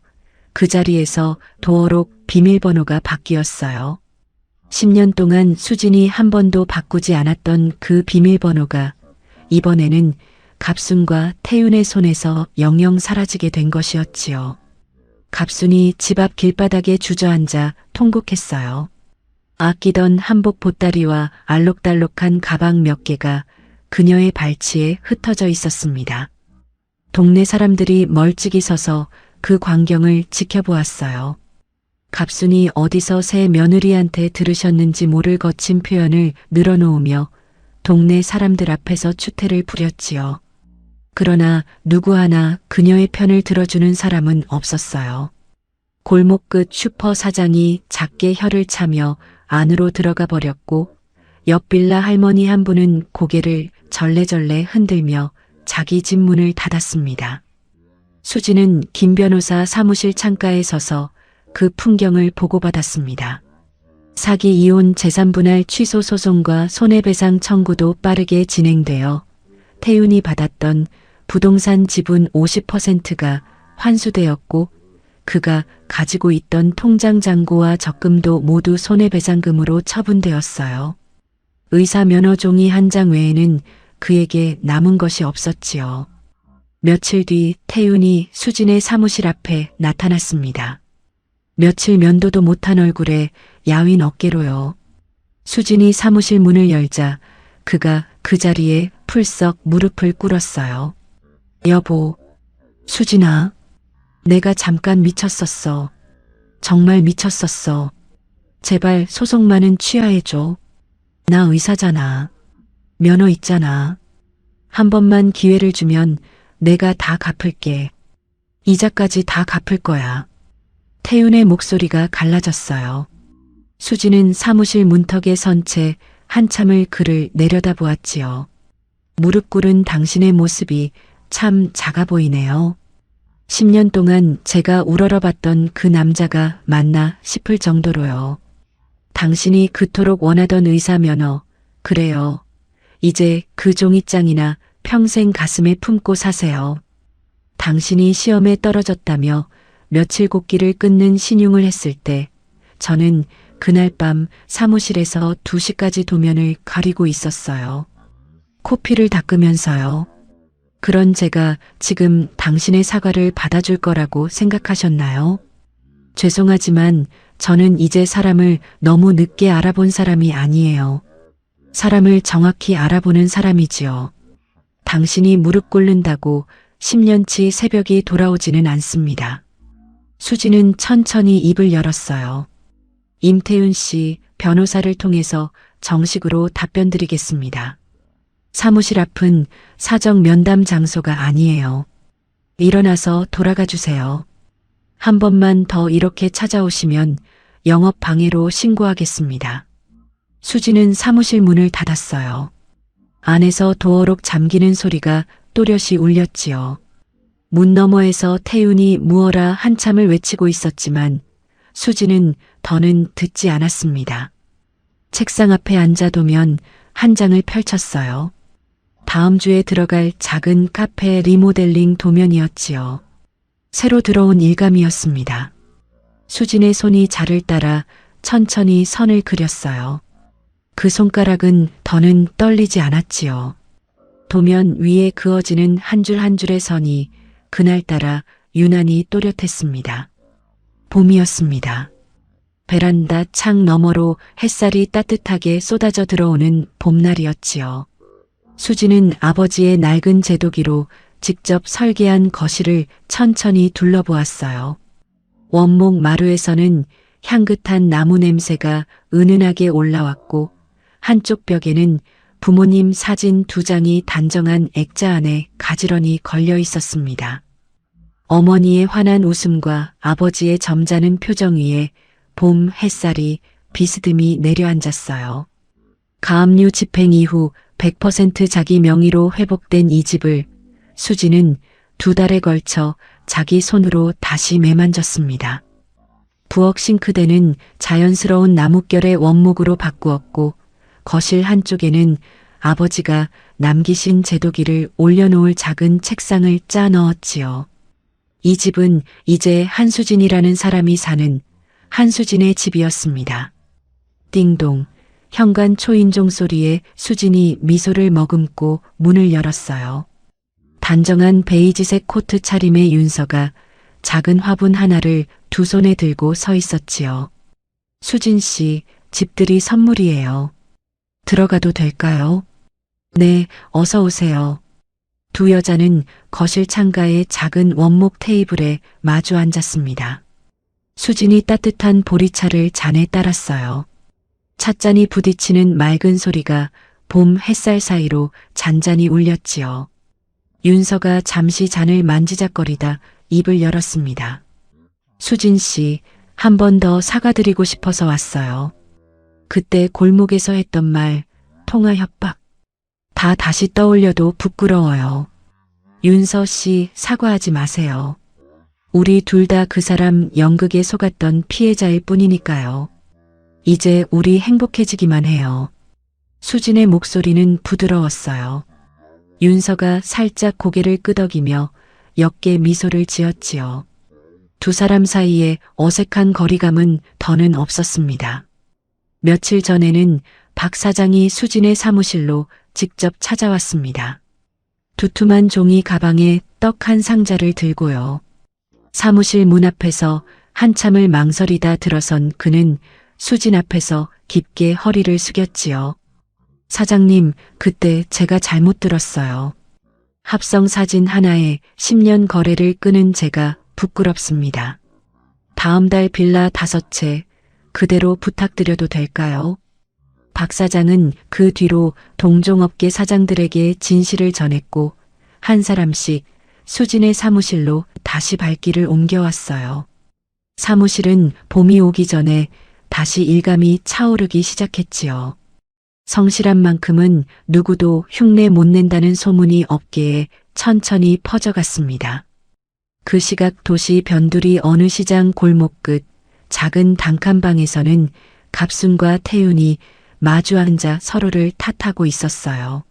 그 자리에서 도어록 비밀번호가 바뀌었어요. 10년 동안 수진이 한 번도 바꾸지 않았던 그 비밀번호가 이번에는 갑순과 태윤의 손에서 영영 사라지게 된 것이었지요. 갑순이 집 앞 길바닥에 주저앉아 통곡했어요. 아끼던 한복 보따리와 알록달록한 가방 몇 개가 그녀의 발치에 흩어져 있었습니다. 동네 사람들이 멀찍이 서서 그 광경을 지켜보았어요. 갑순이 어디서 새 며느리한테 들으셨는지 모를 거친 표현을 늘어놓으며 동네 사람들 앞에서 추태를 부렸지요. 그러나 누구 하나 그녀의 편을 들어주는 사람은 없었어요. 골목 끝 슈퍼 사장이 작게 혀를 차며 안으로 들어가 버렸고 옆 빌라 할머니 한 분은 고개를 절레절레 흔들며 자기 집 문을 닫았습니다. 수지는 김 변호사 사무실 창가에 서서 그 풍경을 보고받았습니다. 사기 이혼 재산분할 취소 소송과 손해배상 청구도 빠르게 진행되어 태윤이 받았던 부동산 지분 50%가 환수되었고 그가 가지고 있던 통장 잔고와 적금도 모두 손해배상금으로 처분되었어요. 의사 면허 종이 한 장 외에는 그에게 남은 것이 없었지요. 며칠 뒤 태윤이 수진의 사무실 앞에 나타났습니다. 며칠 면도도 못한 얼굴에 야윈 어깨로요. 수진이 사무실 문을 열자 그가 그 자리에 풀썩 무릎을 꿇었어요. 여보, 수진아, 내가 잠깐 미쳤었어. 정말 미쳤었어. 제발 소송만은 취하해줘. 나 의사잖아. 면허 있잖아. 한 번만 기회를 주면 내가 다 갚을게. 이자까지 다 갚을 거야. 태윤의 목소리가 갈라졌어요. 수지는 사무실 문턱에 선 채 한참을 그를 내려다보았지요. 무릎 꿇은 당신의 모습이 참 작아 보이네요. 10년 동안 제가 우러러봤던 그 남자가 맞나 싶을 정도로요. 당신이 그토록 원하던 의사 면허, 그래요. 이제 그 종이장이나 평생 가슴에 품고 사세요. 당신이 시험에 떨어졌다며 며칠 곡기를 끊는 신용을 했을 때 저는 그날 밤 사무실에서 2시까지 도면을 가리고 있었어요. 코피를 닦으면서요. 그런 제가 지금 당신의 사과를 받아줄 거라고 생각하셨나요? 죄송하지만 저는 이제 사람을 너무 늦게 알아본 사람이 아니에요. 사람을 정확히 알아보는 사람이지요. 당신이 무릎 꿇는다고 10년치 새벽이 돌아오지는 않습니다. 수지는 천천히 입을 열었어요. 임태윤 씨 변호사를 통해서 정식으로 답변 드리겠습니다. 사무실 앞은 사적 면담 장소가 아니에요. 일어나서 돌아가 주세요. 한 번만 더 이렇게 찾아오시면 영업 방해로 신고하겠습니다. 수지는 사무실 문을 닫았어요. 안에서 도어록 잠기는 소리가 또렷이 울렸지요. 문 너머에서 태윤이 무어라 한참을 외치고 있었지만 수지는 더는 듣지 않았습니다. 책상 앞에 앉아두면 한 장을 펼쳤어요. 다음 주에 들어갈 작은 카페 리모델링 도면이었지요. 새로 들어온 일감이었습니다. 수진의 손이 자를 따라 천천히 선을 그렸어요. 그 손가락은 더는 떨리지 않았지요. 도면 위에 그어지는 한 줄 한 줄의 선이 그날따라 유난히 또렷했습니다. 봄이었습니다. 베란다 창 너머로 햇살이 따뜻하게 쏟아져 들어오는 봄날이었지요. 수지는 아버지의 낡은 제도기로 직접 설계한 거실을 천천히 둘러보았어요. 원목 마루에서는 향긋한 나무 냄새가 은은하게 올라왔고 한쪽 벽에는 부모님 사진 2장이 단정한 액자 안에 가지런히 걸려 있었습니다. 어머니의 환한 웃음과 아버지의 점잖은 표정 위에 봄 햇살이 비스듬히 내려앉았어요. 가압류 집행 이후 100% 자기 명의로 회복된 이 집을 수지는 2달에 걸쳐 자기 손으로 다시 매만졌습니다. 부엌 싱크대는 자연스러운 나뭇결의 원목으로 바꾸었고 거실 한쪽에는 아버지가 남기신 제도기를 올려놓을 작은 책상을 짜 넣었지요. 이 집은 이제 한수진이라는 사람이 사는 한수진의 집이었습니다. 띵동, 현관 초인종 소리에 수진이 미소를 머금고 문을 열었어요. 단정한 베이지색 코트 차림의 윤서가 작은 화분 하나를 2손에 들고 서 있었지요. 수진 씨, 집들이 선물이에요. 들어가도 될까요? 네, 어서 오세요. 2 여자는 거실 창가의 작은 원목 테이블에 마주 앉았습니다. 수진이 따뜻한 보리차를 잔에 따랐어요. 찻잔이 부딪히는 맑은 소리가 봄 햇살 사이로 잔잔히 울렸지요. 윤서가 잠시 잔을 만지작거리다 입을 열었습니다. 수진 씨, 한 번 더 사과드리고 싶어서 왔어요. 그때 골목에서 했던 말, 통화 협박. 다 다시 떠올려도 부끄러워요. 윤서 씨, 사과하지 마세요. 우리 둘 다 그 사람 연극에 속았던 피해자일 뿐이니까요. 이제 우리 행복해지기만 해요. 수진의 목소리는 부드러웠어요. 윤서가 살짝 고개를 끄덕이며 옅게 미소를 지었지요. 2 사람 사이에 어색한 거리감은 더는 없었습니다. 며칠 전에는 박 사장이 수진의 사무실로 직접 찾아왔습니다. 두툼한 종이 가방에 떡 한 상자를 들고요. 사무실 문 앞에서 한참을 망설이다 들어선 그는 수진 앞에서 깊게 허리를 숙였지요. 사장님, 그때 제가 잘못 들었어요. 합성 사진 하나에 10년 거래를 끄는 제가 부끄럽습니다. 다음 달 빌라 5채 그대로 부탁드려도 될까요? 박 사장은 그 뒤로 동종업계 사장들에게 진실을 전했고 한 사람씩 수진의 사무실로 다시 발길을 옮겨왔어요. 사무실은 봄이 오기 전에 다시 일감이 차오르기 시작했지요. 성실한 만큼은 누구도 흉내 못 낸다는 소문이 업계에 천천히 퍼져갔습니다. 그 시각 도시 변두리 어느 시장 골목 끝 작은 단칸방에서는 갑순과 태윤이 마주 앉아 서로를 탓하고 있었어요.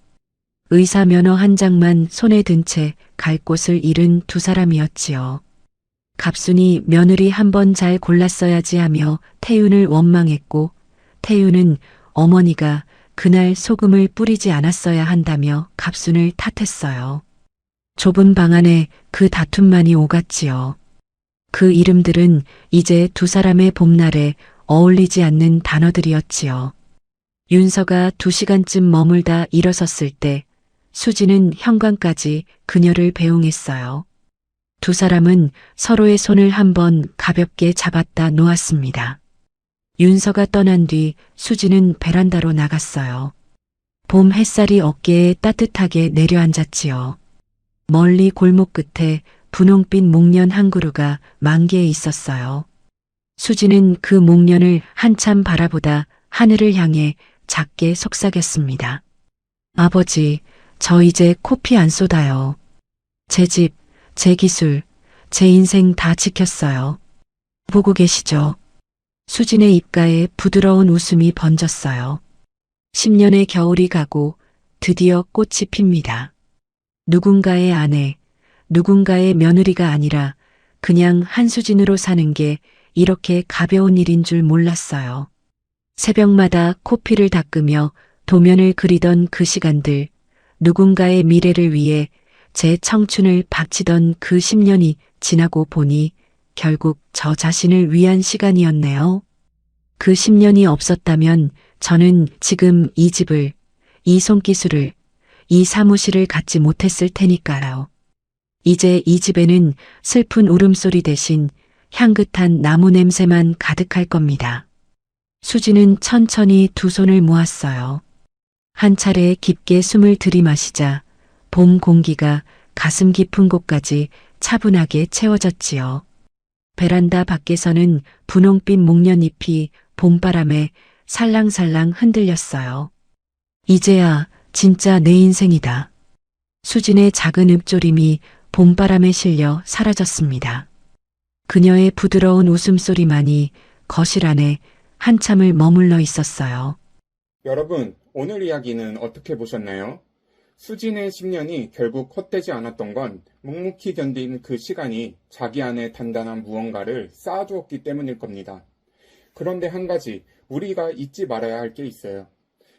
의사 면허 한 장만 손에 든 채 갈 곳을 잃은 2 사람이었지요. 갑순이 며느리 한 번 잘 골랐어야지 하며 태윤을 원망했고 태윤은 어머니가 그날 소금을 뿌리지 않았어야 한다며 갑순을 탓했어요. 좁은 방 안에 그 다툼만이 오갔지요. 그 이름들은 이제 2 사람의 봄날에 어울리지 않는 단어들이었지요. 윤서가 2시간쯤 머물다 일어섰을 때 수지는 현관까지 그녀를 배웅했어요. 2 사람은 서로의 손을 한번 가볍게 잡았다 놓았습니다. 윤서가 떠난 뒤 수지는 베란다로 나갔어요. 봄 햇살이 어깨에 따뜻하게 내려앉았지요. 멀리 골목 끝에 분홍빛 목련 한 그루가 만개해 있었어요. 수지는 그 목련을 한참 바라보다 하늘을 향해 작게 속삭였습니다. 아버지, 저 이제 코피 안 쏟아요. 제 집, 제 기술, 제 인생 다 지켰어요. 보고 계시죠? 수진의 입가에 부드러운 웃음이 번졌어요. 10년의 겨울이 가고 드디어 꽃이 핍니다. 누군가의 아내, 누군가의 며느리가 아니라 그냥 한수진으로 사는 게 이렇게 가벼운 일인 줄 몰랐어요. 새벽마다 코피를 닦으며 도면을 그리던 그 시간들, 누군가의 미래를 위해 제 청춘을 바치던 그 10년이 지나고 보니 결국 저 자신을 위한 시간이었네요. 그 10년이 없었다면 저는 지금 이 집을, 이 손기술을, 이 사무실을 갖지 못했을 테니까요. 이제 이 집에는 슬픈 울음소리 대신 향긋한 나무 냄새만 가득할 겁니다. 수지는 천천히 2 손을 모았어요. 한 차례 깊게 숨을 들이마시자 봄 공기가 가슴 깊은 곳까지 차분하게 채워졌지요. 베란다 밖에서는 분홍빛 목련잎이 봄바람에 살랑살랑 흔들렸어요. 이제야 진짜 내 인생이다. 수진의 작은 읊조림이 봄바람에 실려 사라졌습니다. 그녀의 부드러운 웃음소리만이 거실 안에 한참을 머물러 있었어요. 여러분, 오늘 이야기는 어떻게 보셨나요? 수진의 10년이 결국 헛되지 않았던 건 묵묵히 견딘 그 시간이 자기 안에 단단한 무언가를 쌓아주었기 때문일 겁니다. 그런데 한 가지 우리가 잊지 말아야 할 게 있어요.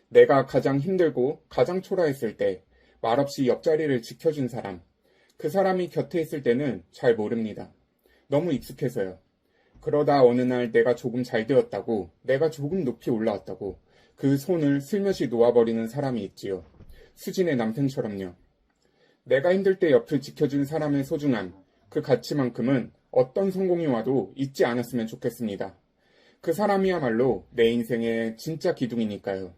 내가 가장 힘들고 가장 초라했을 때 말없이 옆자리를 지켜준 사람, 그 사람이 곁에 있을 때는 잘 모릅니다. 너무 익숙해서요. 그러다 어느 날 내가 조금 잘 되었다고, 내가 조금 높이 올라왔다고 그 손을 슬며시 놓아버리는 사람이 있지요. 수진의 남편처럼요. 내가 힘들 때 옆을 지켜준 사람의 소중함, 그 가치만큼은 어떤 성공이 와도 잊지 않았으면 좋겠습니다. 그 사람이야말로 내 인생의 진짜 기둥이니까요.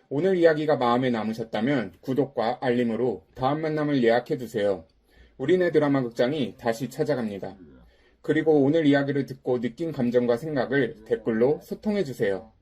오늘 이야기가 마음에 남으셨다면 구독과 알림으로 다음 만남을 예약해두세요. 우리네 드라마 극장이 다시 찾아갑니다. 그리고 오늘 이야기를 듣고 느낀 감정과 생각을 댓글로 소통해주세요.